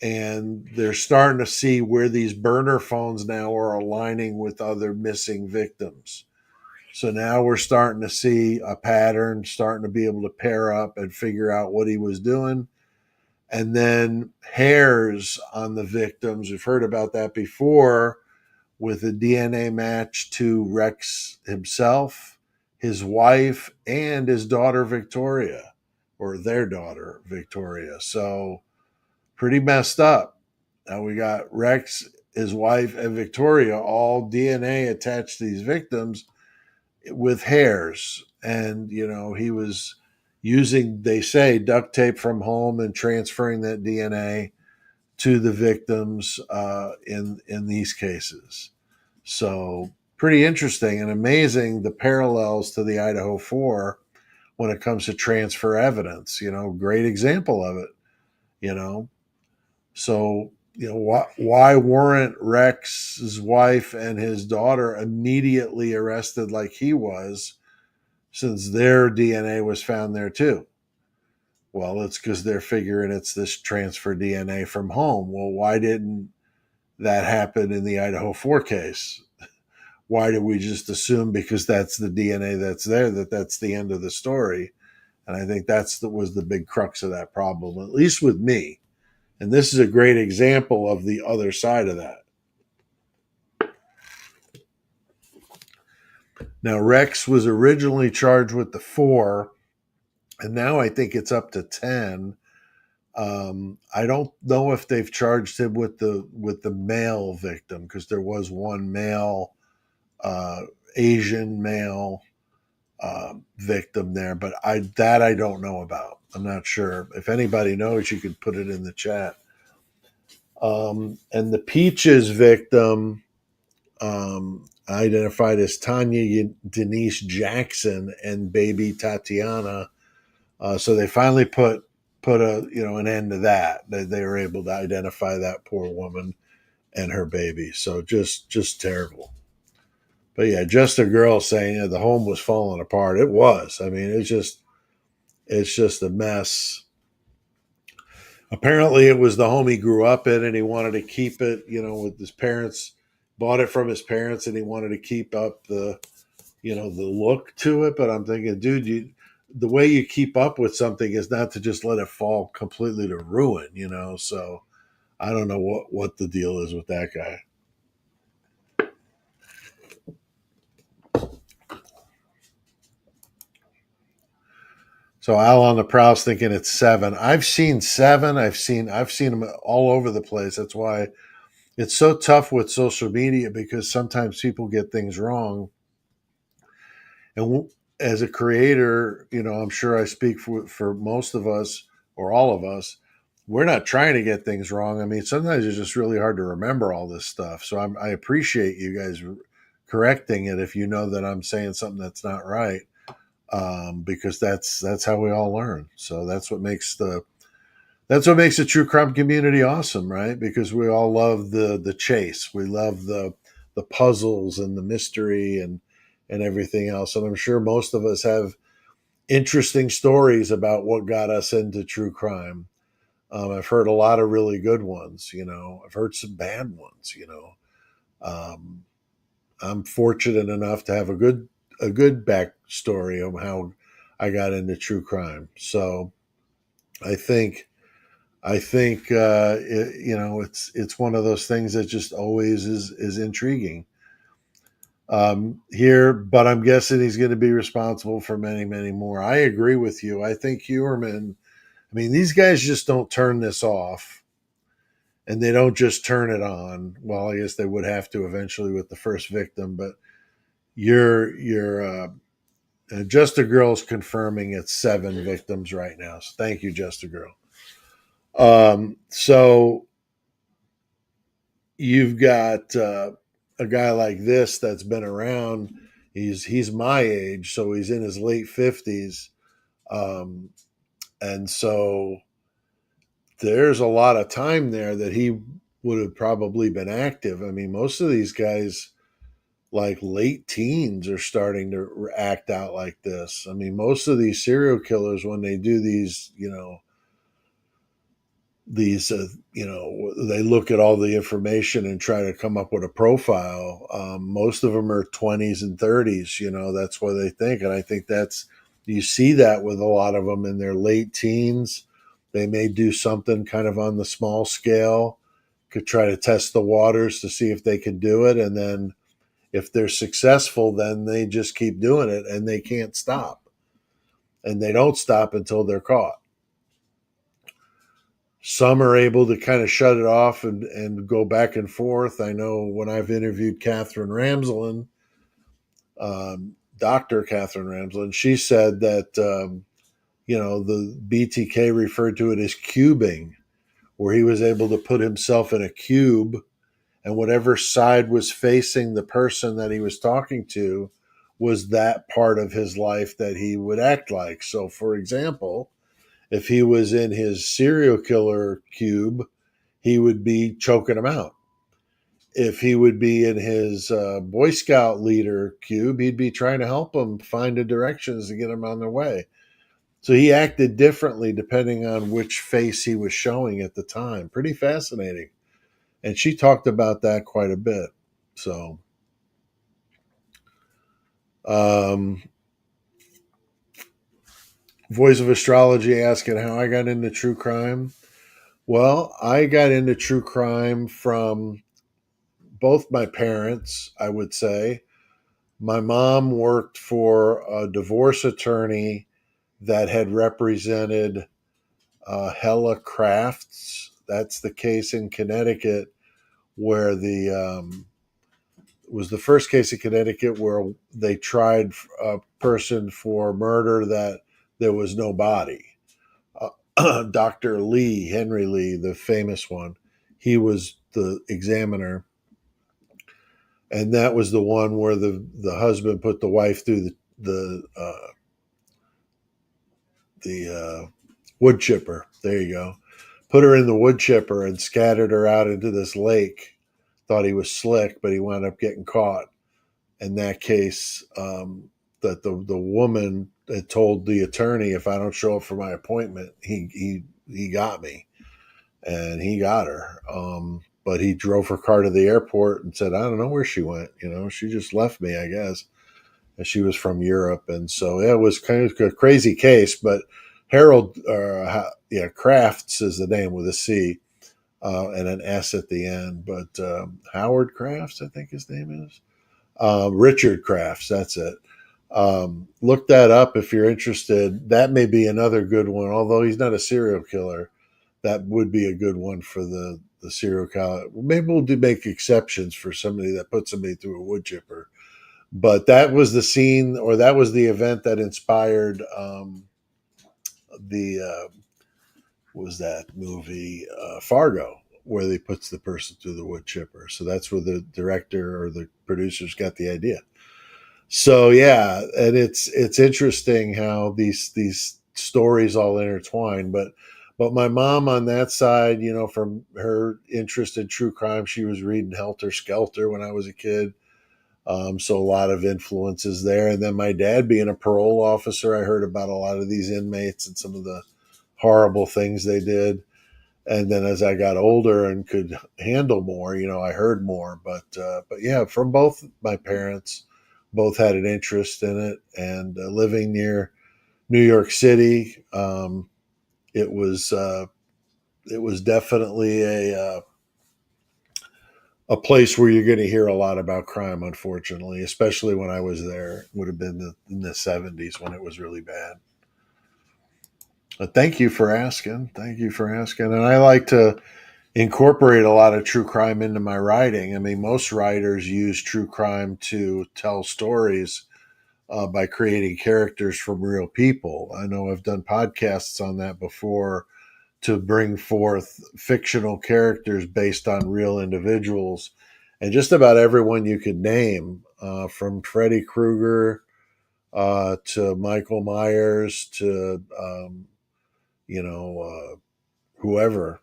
and they're starting to see where these burner phones now are aligning with other missing victims. So now we're starting to see a pattern, starting to be able to pair up and figure out what he was doing. And then hairs on the victims. We've heard about that before with a DNA match to Rex himself, his wife, and his daughter Victoria, or their daughter Victoria. So pretty messed up. Now we got Rex, his wife, and Victoria, all DNA attached to these victims with hairs. And, you know, he was using, they say, duct tape from home and transferring that DNA to the victims in these cases. So pretty interesting and amazing, the parallels to the Idaho 4 when it comes to transfer evidence. You know, great example of it, you know. So, you know, why weren't Rex's wife and his daughter immediately arrested like he was, since their DNA was found there too? Well, it's because they're figuring it's this transfer DNA from home. Well, why didn't that happen in the Idaho 4 case? Why did we just assume because that's the DNA that's there that that's the end of the story? And I think was the big crux of that problem, at least with me. And this is a great example of the other side of that. Now, Rex was originally charged with the 4, and now I think it's up to 10. I don't know if they've charged him with the male victim, because there was one male, Asian male victim there, but I don't know about. I'm not sure. If anybody knows, you could put it in the chat. And the Peaches victim, identified as Tanya Denise Jackson and baby Tatiana. So they finally put an end to that. They were able to identify that poor woman and her baby. So just terrible. But yeah, just a girl saying the home was falling apart. It was. I mean, it's just a mess. Apparently, it was the home he grew up in, and he wanted to keep it. You know, with his parents, bought it from his parents, and he wanted to keep up the look to it. But I'm thinking, dude, the way you keep up with something is not to just let it fall completely to ruin. You know, so I don't know what the deal is with that guy. So Al on the Prowse thinking it's 7. I've seen 7. I've seen them all over the place. That's why it's so tough with social media, because sometimes people get things wrong. And as a creator, you know, I'm sure I speak for most of us or all of us. We're not trying to get things wrong. I mean, sometimes it's just really hard to remember all this stuff. So I appreciate you guys correcting it if you know that I'm saying something that's not right. Because that's how we all learn. So that's what makes the true crime community awesome, right? Because we all love the chase, we love the puzzles and the mystery and everything else. And I'm sure most of us have interesting stories about what got us into true crime. I've heard a lot of really good ones. You know, I've heard some bad ones. You know, I'm fortunate enough to have a good backstory of how I got into true crime. So I think it's one of those things that just always is intriguing here. But I'm guessing he's going to be responsible for many, many more. I agree with you. I think Heuermann. I mean, these guys just don't turn this off, and they don't just turn it on. Well, I guess they would have to eventually with the first victim, but you're Just a Girl's confirming it's 7 victims right now. So thank you, Just a Girl. So you've got a guy like this that's been around. He's my age, so he's in his late 50s. And so there's a lot of time there that he would have probably been active. I mean, most of these guys, like late teens, are starting to act out like this. I mean, most of these serial killers, when they do these, they look at all the information and try to come up with a profile. Most of them are 20s and 30s. That's what they think. And I think you see that with a lot of them in their late teens. They may do something kind of on the small scale, could try to test the waters to see if they can do it. And then if they're successful, then they just keep doing it and they can't stop. And they don't stop until they're caught. Some are able to kind of shut it off and go back and forth. I know when I've interviewed Catherine Ramsland, Dr. Catherine Ramsland, she said that, the BTK referred to it as cubing, where he was able to put himself in a cube, and whatever side was facing the person that he was talking to was that part of his life that he would act like. So, for example, if he was in his serial killer cube, he would be choking him out. If he would be in his Boy Scout leader cube, he'd be trying to help them find the directions to get them on their way. So he acted differently depending on which face he was showing at the time. Pretty fascinating. And she talked about that quite a bit. So, Voice of Astrology asking how I got into true crime. Well, I got into true crime from both my parents, I would say. My mom worked for a divorce attorney that had represented Hella Crafts. That's the case in Connecticut where was the first case in Connecticut where they tried a person for murder that there was no body. Dr. Lee, Henry Lee, the famous one, he was the examiner. And that was the one where the husband put the wife through the wood chipper. There you go. Put her in the wood chipper and scattered her out into this lake. Thought he was slick, but he wound up getting caught. In that case, that the woman had told the attorney, if I don't show up for my appointment, he got me, and he got her. But he drove her car to the airport and said, I don't know where she went. She just left me, I guess. And she was from Europe. And so it was kind of a crazy case. But Harold, Crafts is the name with a C and an S at the end. But Howard Crafts, I think his name is. Richard Crafts, that's it. Look that up if you're interested. That may be another good one. Although he's not a serial killer, that would be a good one for the serial killer. Maybe we'll make exceptions for somebody that put somebody through a wood chipper. But that was the scene, or that was the event that inspired was that movie Fargo, where they puts the person through the wood chipper. So that's where the director or the producers got the idea. So yeah, and it's interesting how these stories all intertwine. But my mom on that side, from her interest in true crime, she was reading Helter Skelter when I was a kid. So a lot of influences there. And then my dad being a parole officer, I heard about a lot of these inmates and some of the horrible things they did. And then as I got older and could handle more, I heard more. But yeah, from both my parents, both had an interest in it. And living near New York City, it was definitely a place where you're going to hear a lot about crime, unfortunately, especially when I was there. It would have been in the 70s when it was really bad. But thank you for asking. Thank you for asking. And I like to incorporate a lot of true crime into my writing. I mean, most writers use true crime to tell stories by creating characters from real people. I know I've done podcasts on that before to bring forth fictional characters based on real individuals and just about everyone you could name, from Freddy Krueger to Michael Myers to whoever.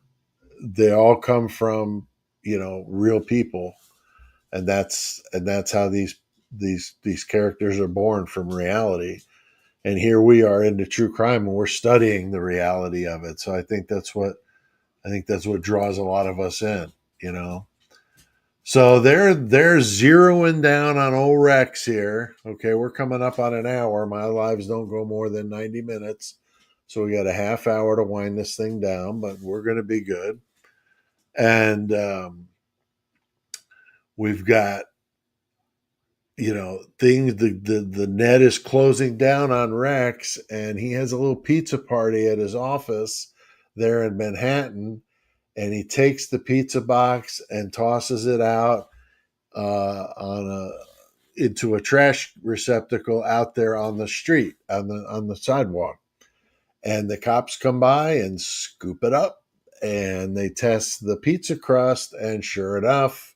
They all come from real people, and that's how these characters are born, from reality. And here we are into true crime, and we're studying the reality of it. So I think that's what draws a lot of us in. So they're zeroing down on old Rex here. Okay, we're coming up on an hour. My lives don't go more than 90 minutes. So we got a half hour to wind this thing down, but we're going to be good. And we've got, things, the net is closing down on Rex, and he has a little pizza party at his office there in Manhattan. And he takes the pizza box and tosses it out into a trash receptacle out there on the street, on the sidewalk. And the cops come by and scoop it up, and they test the pizza crust, and sure enough,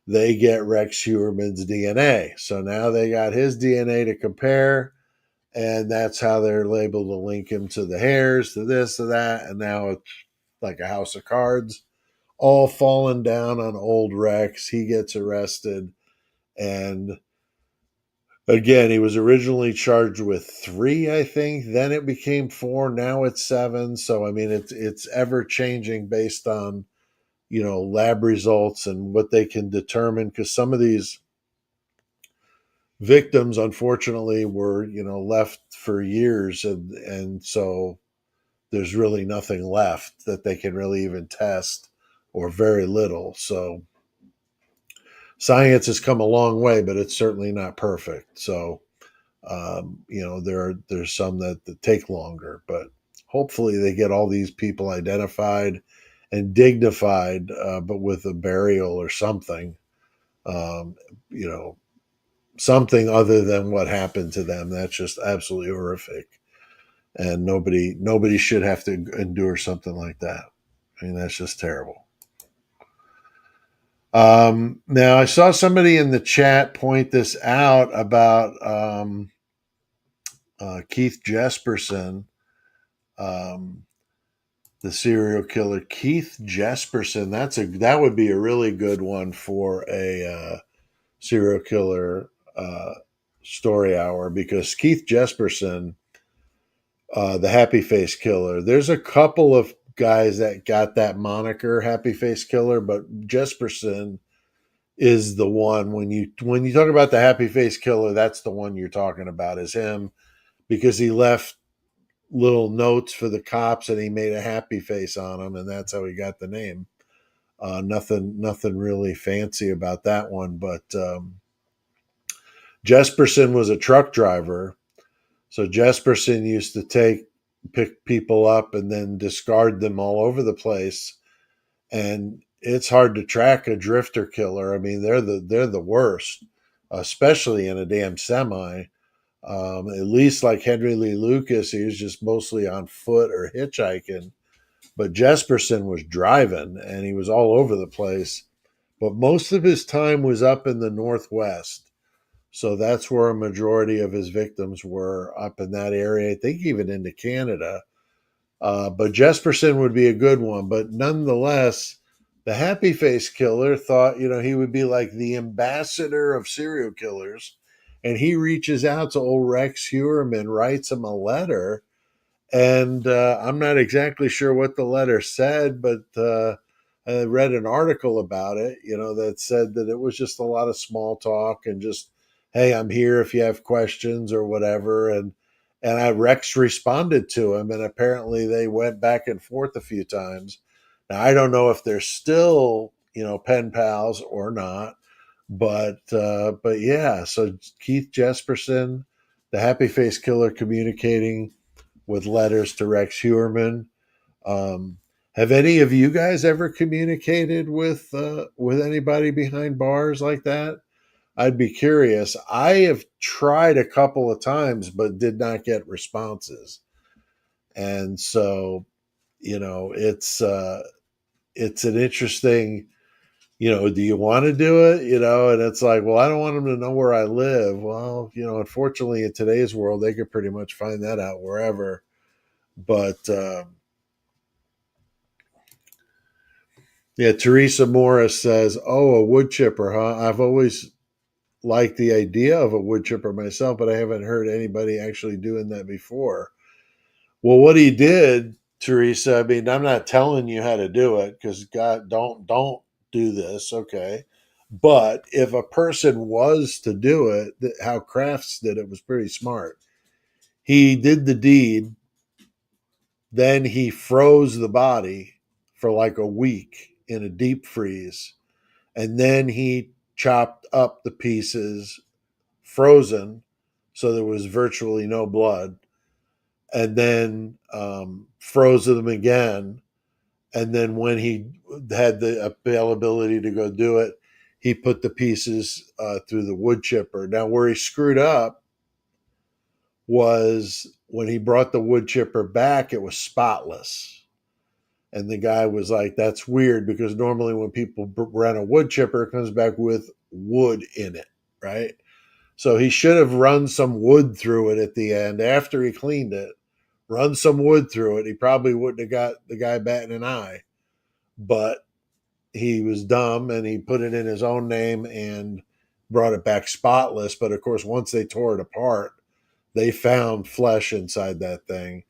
they get Rex Heuermann's DNA. So now they got his DNA to compare, and that's how they're able to link him to the hairs, to this, to that, and now it's like a house of cards, all falling down on old Rex. He gets arrested, and again, he was originally charged with 3, I think. Then it became 4. Now it's 7. So I mean, it's ever changing based on lab results and what they can determine. Because some of these victims, unfortunately, were left for years, and so there's really nothing left that they can really even test, or very little. So science has come a long way, but it's certainly not perfect. So there's some that take longer, but hopefully they get all these people identified and dignified, but with a burial or something, um, you know, something other than what happened to them. That's just absolutely horrific, and nobody should have to endure something like that. I mean, that's just terrible. Now, I saw somebody in the chat point this out about Keith Jesperson, um, the serial killer. Keith Jesperson. That would be a really good one for a serial killer story hour, because Keith Jesperson, the Happy Face Killer. There's a couple of guys that got that moniker, Happy Face Killer, but Jesperson is the one. When you talk about the Happy Face Killer, that's the one you're talking about, is him, because he left little notes for the cops and he made a happy face on them, and that's how he got the name. Nothing really fancy about that one, but Jesperson was a truck driver. So Jesperson used to pick people up and then discard them all over the place, and it's hard to track a drifter killer. I mean, they're the worst, especially in a damn semi. At least like Henry Lee Lucas, he was just mostly on foot or hitchhiking. But Jesperson was driving, and he was all over the place. But most of his time was up in the Northwest. So that's where a majority of his victims were, up in that area. I think even into Canada. But Jesperson would be a good one. But nonetheless, the Happy Face Killer thought, he would be like the ambassador of serial killers. And he reaches out to old Rex Heuermann, writes him a letter. And I'm not exactly sure what the letter said, but I read an article about it, that said that it was just a lot of small talk and just, hey, I'm here if you have questions or whatever. And Rex responded to him, and apparently they went back and forth a few times. Now, I don't know if they're still, pen pals or not, but yeah. So Keith Jesperson, the Happy Face Killer, communicating with letters to Rex Heuermann. Have any of you guys ever communicated with anybody behind bars like that? I'd be curious. I have tried a couple of times, but did not get responses. And so, it's an interesting, do you want to do it? And it's like, well, I don't want them to know where I live. Well, unfortunately, in today's world, they could pretty much find that out wherever. But yeah, Teresa Morris says, "Oh, a wood chipper, huh? I've always liked the idea of a wood chipper myself, but I haven't heard anybody actually doing that before." Well, what he did, Teresa, I mean, I'm not telling you how to do it because God, don't do this, okay? But if a person was to do it, how Crafts did it was pretty smart. He did the deed, then he froze the body for like a week in a deep freeze, and then he chopped up the pieces frozen, so there was virtually no blood, and then froze them again. And then when he had the availability to go do it, he put the pieces through the wood chipper. Now, where he screwed up was when he brought the wood chipper back, it was spotless. And the guy was like, that's weird because normally when people rent a wood chipper, it comes back with wood in it, right? So he should have run some wood through it at the end after he cleaned it. Run some wood through it. He probably wouldn't have got the guy batting an eye, but he was dumb and he put it in his own name and brought it back spotless. But of course, once they tore it apart, they found flesh inside that thing,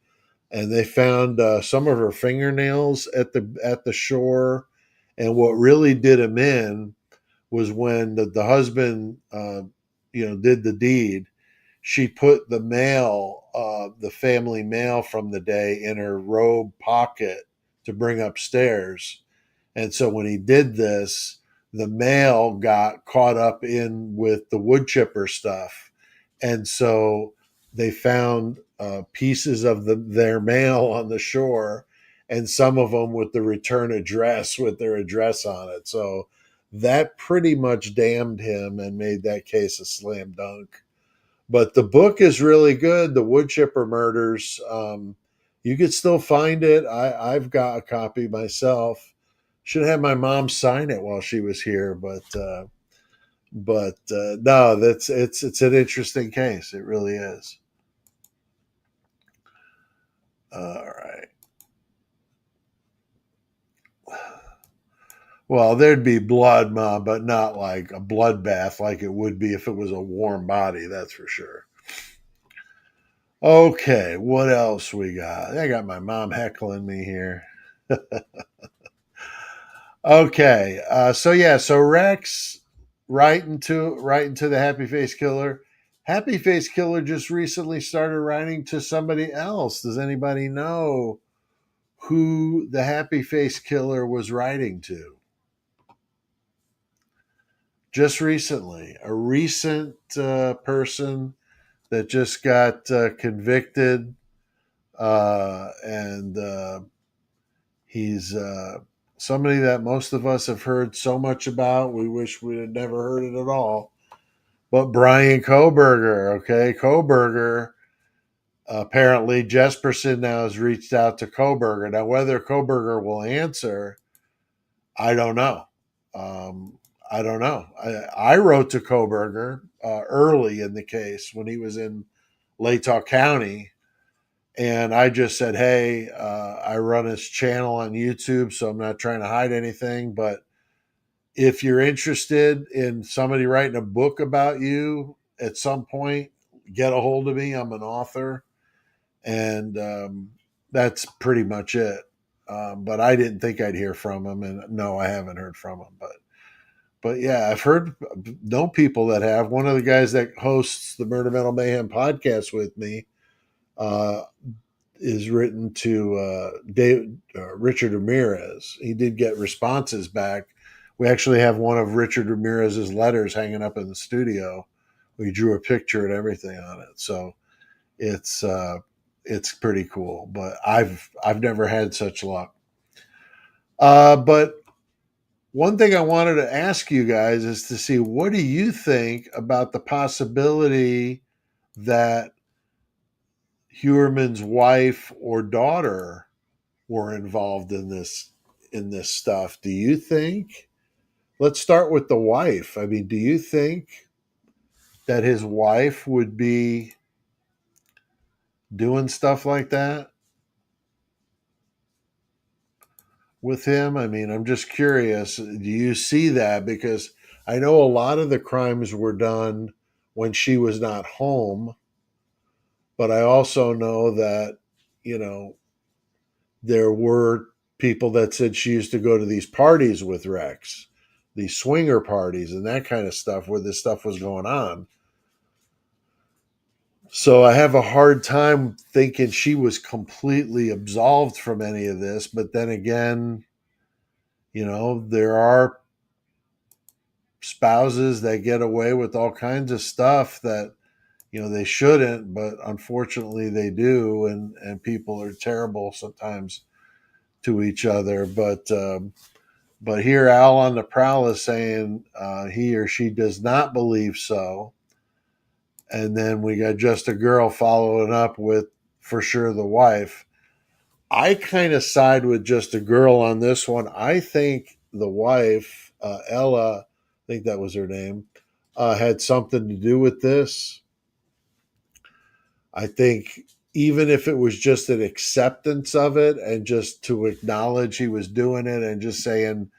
and they found some of her fingernails at the shore. And what really did him in was when the husband, did the deed. She put the mail, the family mail from the day, in her robe pocket to bring upstairs. And so when he did this, the mail got caught up in with the wood chipper stuff. And so they found pieces of their mail on the shore, and some of them with the return address with their address on it. So that pretty much damned him and made that case a slam dunk. But the book is really good. The Wood Chipper Murders. You could still find it. I've got a copy myself. Should have my mom sign it while she was here, but no, it's an interesting case. It really is. All right. Well, there'd be blood, Mom, but not like a bloodbath like it would be if it was a warm body. That's for sure. Okay, what else we got? I got my mom heckling me here. Okay, so Rex, right into the Happy Face Killer. Happy Face Killer just recently started writing to somebody else. Does anybody know who the Happy Face Killer was writing to? Just recently, a recent person that just got convicted, and he's somebody that most of us have heard so much about. We wish we had never heard it at all. But Brian Koberger, okay, Koberger. Apparently, Jesperson now has reached out to Koberger. Now, whether Koberger will answer, I don't know. I don't know. I wrote to Koberger early in the case when he was in Latah County, and I just said, "Hey, I run his channel on YouTube, so I'm not trying to hide anything. But if you're interested in somebody writing a book about you at some point, get a hold of me. I'm an author." And that's pretty much it. But I didn't think I'd hear from him, and no, I haven't heard from him. But yeah, I've known people that have. One of the guys that hosts the Murder Metal Mayhem podcast with me uh, is written to Richard Ramirez. He did get responses back. We actually have one of Richard Ramirez's letters hanging up in the studio. We drew a picture and everything on it, so it's pretty cool. But I've never had such luck. But one thing I wanted to ask you guys is to see, what do you think about the possibility that Heuermann's wife or daughter were involved in this stuff? Do you think let's start with the wife. I mean, do you think that his wife would be doing stuff like that with him? I mean, I'm just curious. Do you see that? Because I know a lot of the crimes were done when she was not home, but I also know that, you know, there were people that said she used to go to these parties with Rex, these swinger parties and that kind of stuff where this stuff was going on. So I have a hard time thinking she was completely absolved from any of this. But then again, you know, there are spouses that get away with all kinds of stuff that, you know, they shouldn't, but unfortunately they do. And people are terrible sometimes to each other. But here, Al on the prowl is saying he or she does not believe so. And then we got Just a Girl following up with for sure the wife. I kind of side with Just a Girl on this one. I think the wife, Ella, I think that was her name, had something to do with this. I think even if it was just an acceptance of it and just to acknowledge he was doing it and just saying,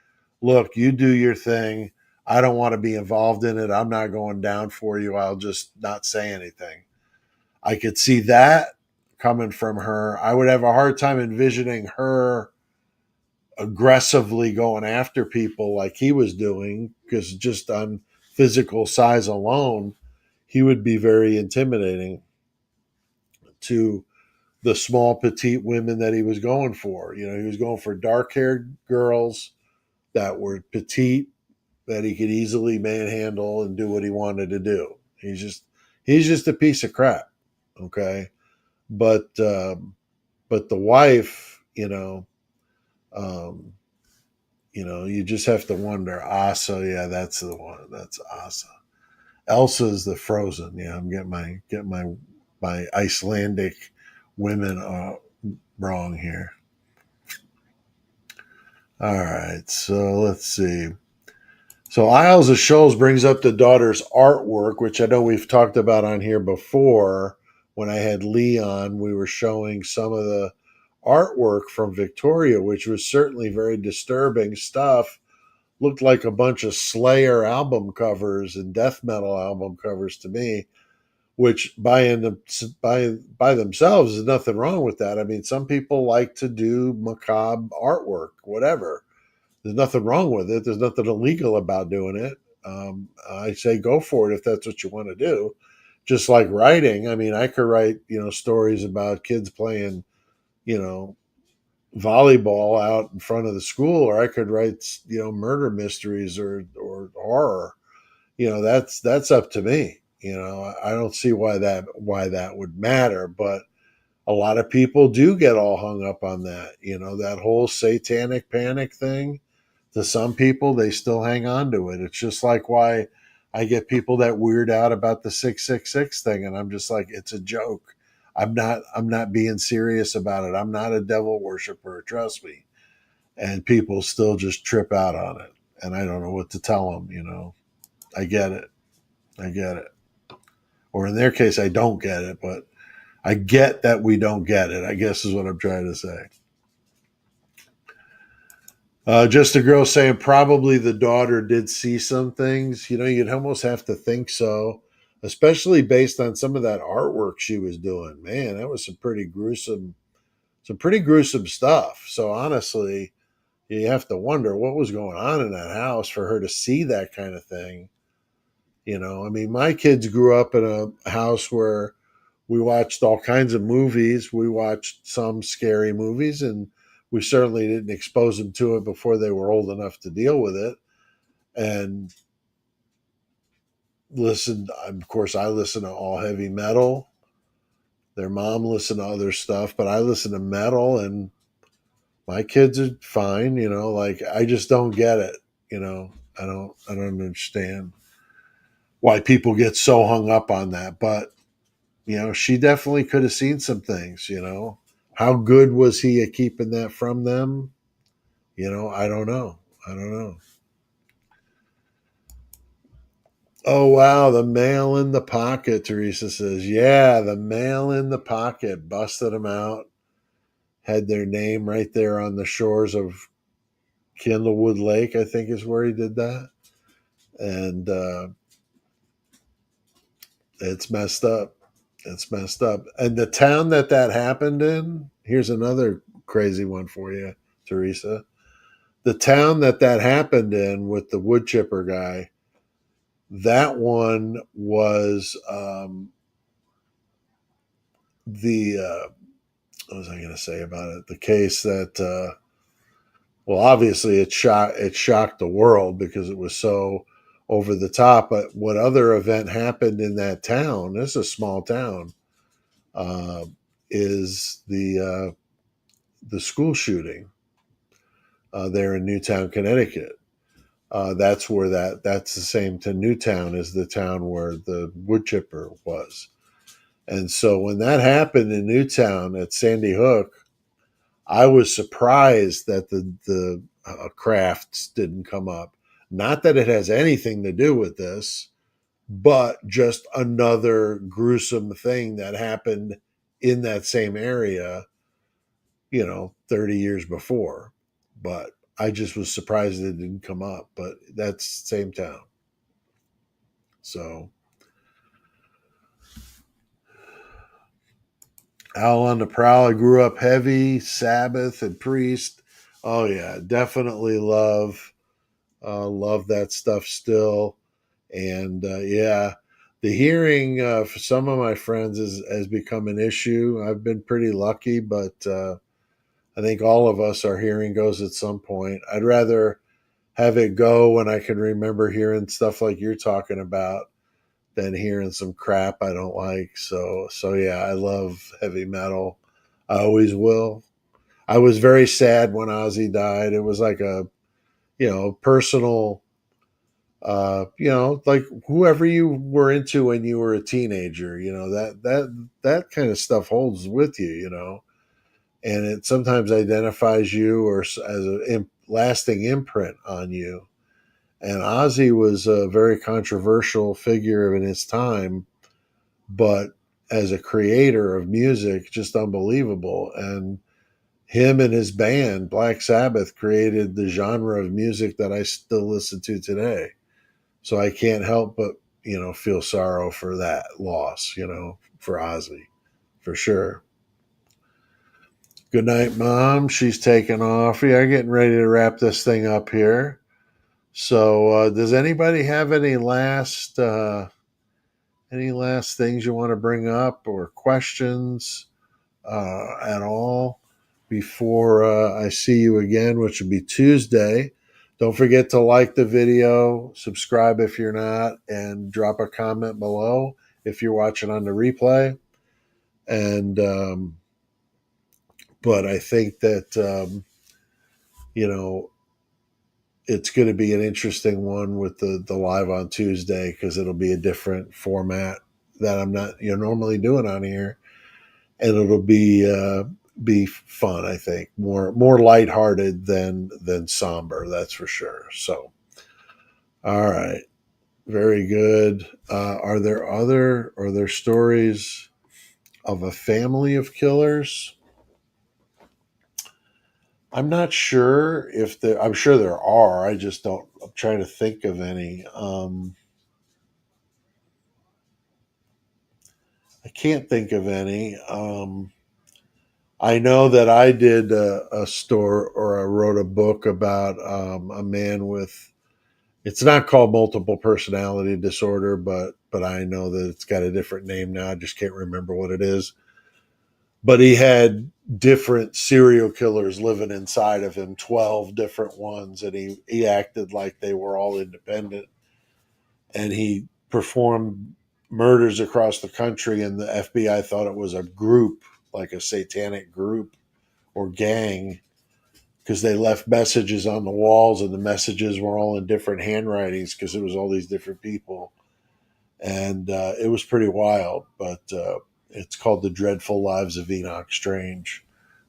look, you do your thing. I don't want to be involved in it. I'm not going down for you. I'll just not say anything. I could see that coming from her. I would have a hard time envisioning her aggressively going after people like he was doing, because just on physical size alone, he would be very intimidating to the small petite women that he was going for. You know, he was going for dark-haired girls that were petite, that he could easily manhandle and do what he wanted to do. He's just a piece of crap. Okay. But the wife, um, you just have to wonder. Asa, yeah, that's the one. That's Asa. Elsa's the Frozen. Yeah, I'm getting my Icelandic women wrong here. All right, so let's see. So Isles of Shoals brings up the daughter's artwork, which I know we've talked about on here before. When I had Lee on, we were showing some of the artwork from Victoria, which was certainly very disturbing stuff. Looked like a bunch of Slayer album covers and death metal album covers to me, which by themselves is nothing wrong with that. I mean, some people like to do macabre artwork, whatever. There's nothing wrong with it. There's nothing illegal about doing it. I say go for it if that's what you want to do. Just like writing. I mean, I could write, stories about kids playing, you know, volleyball out in front of the school, or I could write, murder mysteries or horror. That's up to me. I don't see why that would matter, but a lot of people do get all hung up on that. That whole satanic panic thing. To some people, they still hang on to it. It's just like why I get people that weird out about the 666 thing, and I'm just like, it's a joke. I'm not being serious about it. I'm not a devil worshiper, trust me. And people still just trip out on it. And I don't know what to tell them. I get it. I get it. Or in their case, I don't get it, but I get that we don't get it, I guess is what I'm trying to say. Just a girl saying probably the daughter did see some things. You'd almost have to think so, especially based on some of that artwork she was doing. Man, that was some pretty gruesome stuff. So honestly, you have to wonder what was going on in that house for her to see that kind of thing. I mean, my kids grew up in a house where we watched all kinds of movies. We watched some scary movies, and we certainly didn't expose them to it before they were old enough to deal with it. And listened, of course, I listen to all heavy metal. Their mom listened to other stuff, but I listen to metal, and my kids are fine. Like I just don't get it. I don't understand why people get so hung up on that. But she definitely could have seen some things. How good was he at keeping that from them? I don't know. I don't know. Oh, wow. The mail in the pocket, Teresa says. Yeah, the mail in the pocket. Busted them out. Had their name right there on the shores of Candlewood Lake, I think is where he did that. And it's messed up. It's messed up. And the town that happened in, here's another crazy one for you, Teresa. The town that happened in with the wood chipper guy, that one was what was I going to say about it? The case that, well, obviously it shocked the world because it was so over the top. But what other event happened in that town? This is a small town. Uh, is the school shooting there in Newtown, Connecticut? That's the same to Newtown as the town where the wood chipper was. And so when that happened in Newtown at Sandy Hook, I was surprised that the crafts didn't come up. Not that it has anything to do with this, but just another gruesome thing that happened in that same area, 30 years before. But I just was surprised it didn't come up. But that's same town. So Al on the Prowl, I grew up heavy, Sabbath and Priest. Oh yeah, definitely love that stuff still. And yeah, the hearing for some of my friends has become an issue. I've been pretty lucky, but I think all of us, our hearing goes at some point. I'd rather have it go when I can remember hearing stuff like you're talking about than hearing some crap I don't like. So yeah, I love heavy metal. I always will. I was very sad when Ozzy died. It was like a personal like whoever you were into when you were a teenager, that kind of stuff holds with you, and it sometimes identifies you or as a lasting imprint on you. And Ozzy was a very controversial figure in his time, but as a creator of music, just unbelievable. And him and his band, Black Sabbath, created the genre of music that I still listen to today. So I can't help but, feel sorrow for that loss, for Ozzy, for sure. Good night, Mom. She's taking off. We are getting ready to wrap this thing up here. So, does anybody have any last things you want to bring up or questions at all before I see you again, which will be Tuesday? Don't forget to like the video, subscribe if you're not, and drop a comment below if you're watching on the replay. And but I think that you know it's going to be an interesting one with the live on Tuesday because it'll be a different format that I'm not normally doing on here, and it'll be fun. I think more lighthearted than somber. That's for sure. So, all right. Very good. Are there stories of a family of killers? I'm not sure if there. I'm sure there are. I just don't. I'm trying to think of any. I can't think of any. I know that I did a store or I wrote a book about a man with. It's not called multiple personality disorder, but I know that it's got a different name now. I just can't remember what it is. But he had different serial killers living inside of him, 12 different ones, and he acted like they were all independent, and he performed murders across the country, and the FBI thought it was a group, like a satanic group or gang, because they left messages on the walls, and the messages were all in different handwritings because it was all these different people, and it was pretty wild. But it's called The Dreadful Lives of Enoch Strange.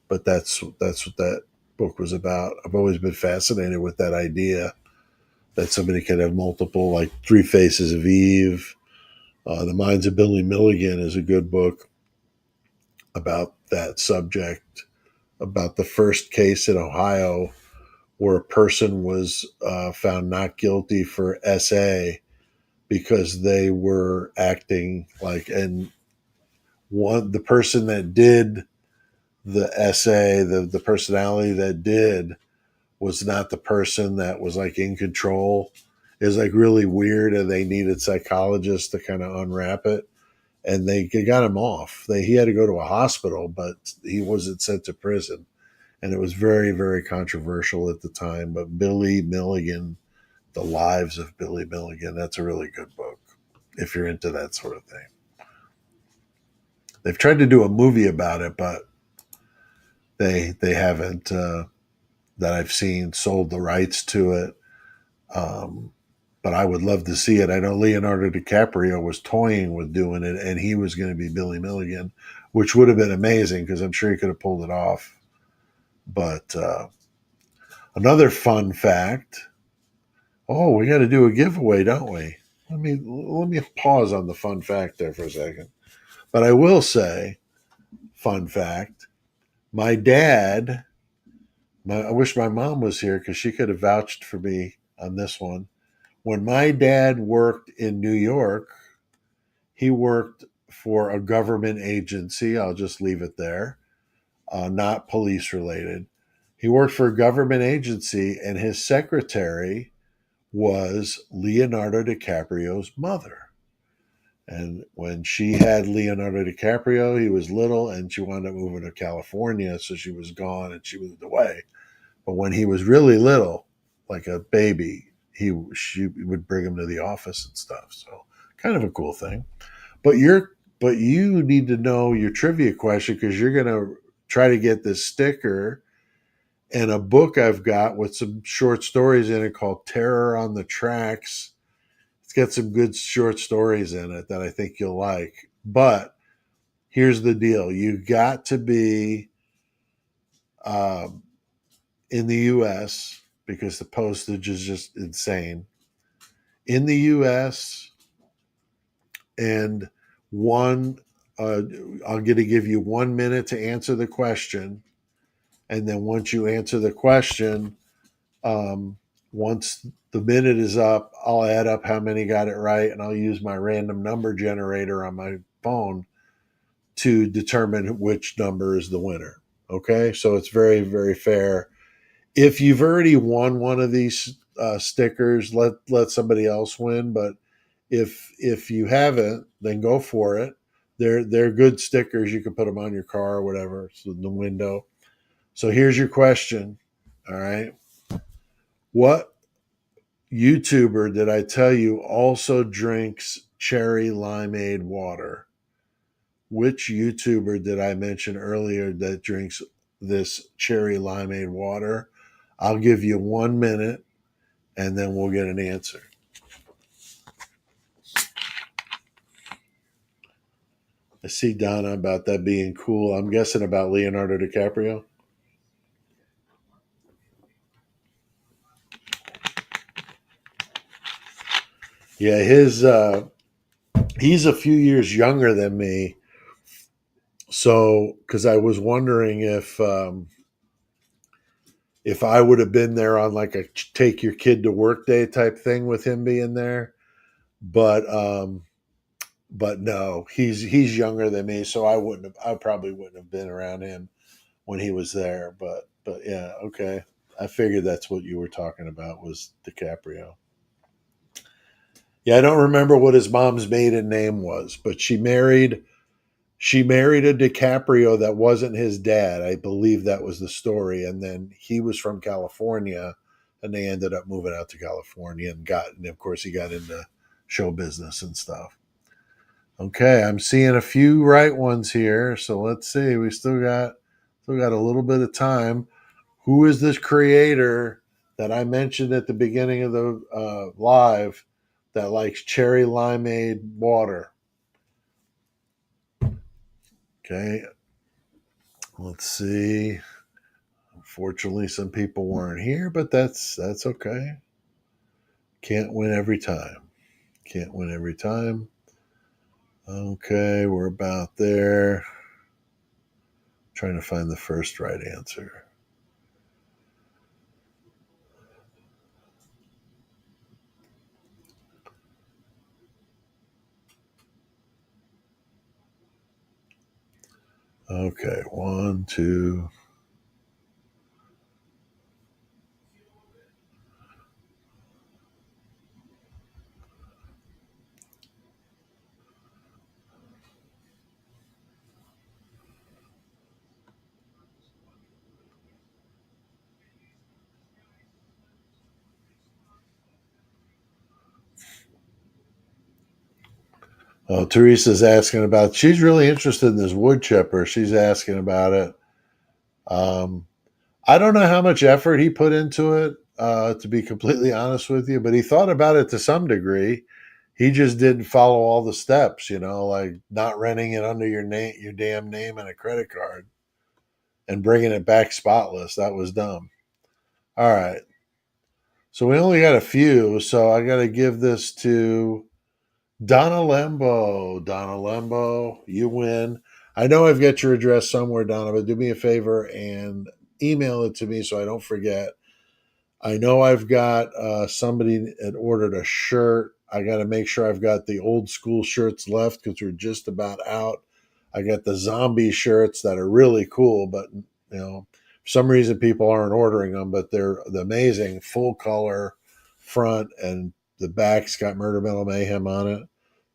But that's what that book was about. I've always been fascinated with that idea that somebody can have multiple, like Three Faces of Eve. The Minds of Billy Milligan is a good book about that subject, about the first case in Ohio where a person was found not guilty for SA because they were acting like, and the person that did the SA, the personality that did, was not the person that was like in control. It was like really weird, and they needed psychologists to kind of unwrap it. And they got him off. He had to go to a hospital, but he wasn't sent to prison. And it was very, very controversial at the time. But Billy Milligan, The Lives of Billy Milligan, that's a really good book if you're into that sort of thing. They've tried to do a movie about it, but they haven't, that I've seen, sold the rights to it. But I would love to see it. I know Leonardo DiCaprio was toying with doing it, and he was going to be Billy Milligan, which would have been amazing because I'm sure he could have pulled it off. But another fun fact. Oh, we got to do a giveaway, don't we? Let me pause on the fun fact there for a second. But I will say, fun fact. My dad. I wish my mom was here because she could have vouched for me on this one. When my dad worked in New York, he worked for a government agency. I'll just leave it there, not police related. He worked for a government agency, and his secretary was Leonardo DiCaprio's mother. And when she had Leonardo DiCaprio, he was little, and she wound up moving to California, so she was gone and she moved away. But when he was really little, like a baby, she would bring him to the office and stuff. So kind of a cool thing. But you need to know your trivia question because you're gonna try to get this sticker and a book I've got with some short stories in it called Terror on the Tracks. It's got some good short stories in it that I think you'll like. But here's the deal: you got to be um, in the U.S. because the postage is just insane. In the U.S. and one, I'm going to give you 1 minute to answer the question, and then once you answer the question, um, once the minute is up, I'll add up how many got it right, and I'll use my random number generator on my phone to determine which number is the winner. Okay, so it's very, very fair. If you've already won one of these stickers, let somebody else win. But if you haven't, then go for it. They're good stickers. You can put them on your car or whatever. So in the window. So here's your question. All right. What YouTuber did I tell you also drinks cherry limeade water? Which YouTuber did I mention earlier that drinks this cherry limeade water? I'll give you 1 minute and then we'll get an answer. I see Donna about that being cool. I'm guessing about Leonardo DiCaprio. Yeah, he's a few years younger than me. So, because I was wondering if I would have been there on like a take your kid to work day type thing with him being there, but no, he's younger than me, so I probably wouldn't have been around him when he was there. But yeah, okay. I figured that's what you were talking about was DiCaprio. Yeah, I don't remember what his mom's maiden name was, but she married a DiCaprio that wasn't his dad. I believe that was the story. And then he was from California, and they ended up moving out to California and of course he got into show business and stuff. Okay, I'm seeing a few right ones here. So let's see. We still got a little bit of time. Who is this creator that I mentioned at the beginning of the live that likes cherry limeade water? Okay, let's see. Unfortunately, some people weren't here, but that's okay. Can't win every time. Can't win every time. Okay, we're about there. Trying to find the first right answer. Okay, 1, 2. Oh, Teresa's asking about. She's really interested in this wood chipper. She's asking about it. I don't know how much effort he put into it, to be completely honest with you, but he thought about it to some degree. He just didn't follow all the steps, like not renting it under your name, your damn name, and a credit card, and bringing it back spotless. That was dumb. All right, so we only got a few, so I got to give this to Donna Lembo. Donna Lembo, you win. I know I've got your address somewhere, Donna, but do me a favor and email it to me so I don't forget. I know I've got somebody that ordered a shirt. I got to make sure I've got the old school shirts left because we're just about out. I got the zombie shirts that are really cool, but for some reason people aren't ordering them. But they're the amazing full color front, and the back's got Murder Metal Mayhem on it.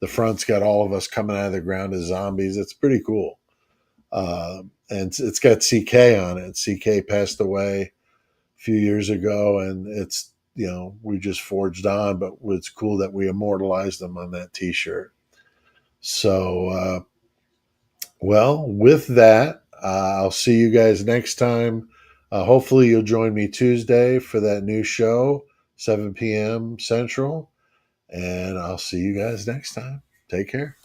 The front's got all of us coming out of the ground as zombies. It's pretty cool, and it's got CK on it. CK passed away few years ago, and it's we just forged on, but it's cool that we immortalized them on that t-shirt. So well, with that, I'll see you guys next time. Hopefully you'll join me Tuesday for that new show, 7 p.m. Central, and I'll see you guys next time. Take care.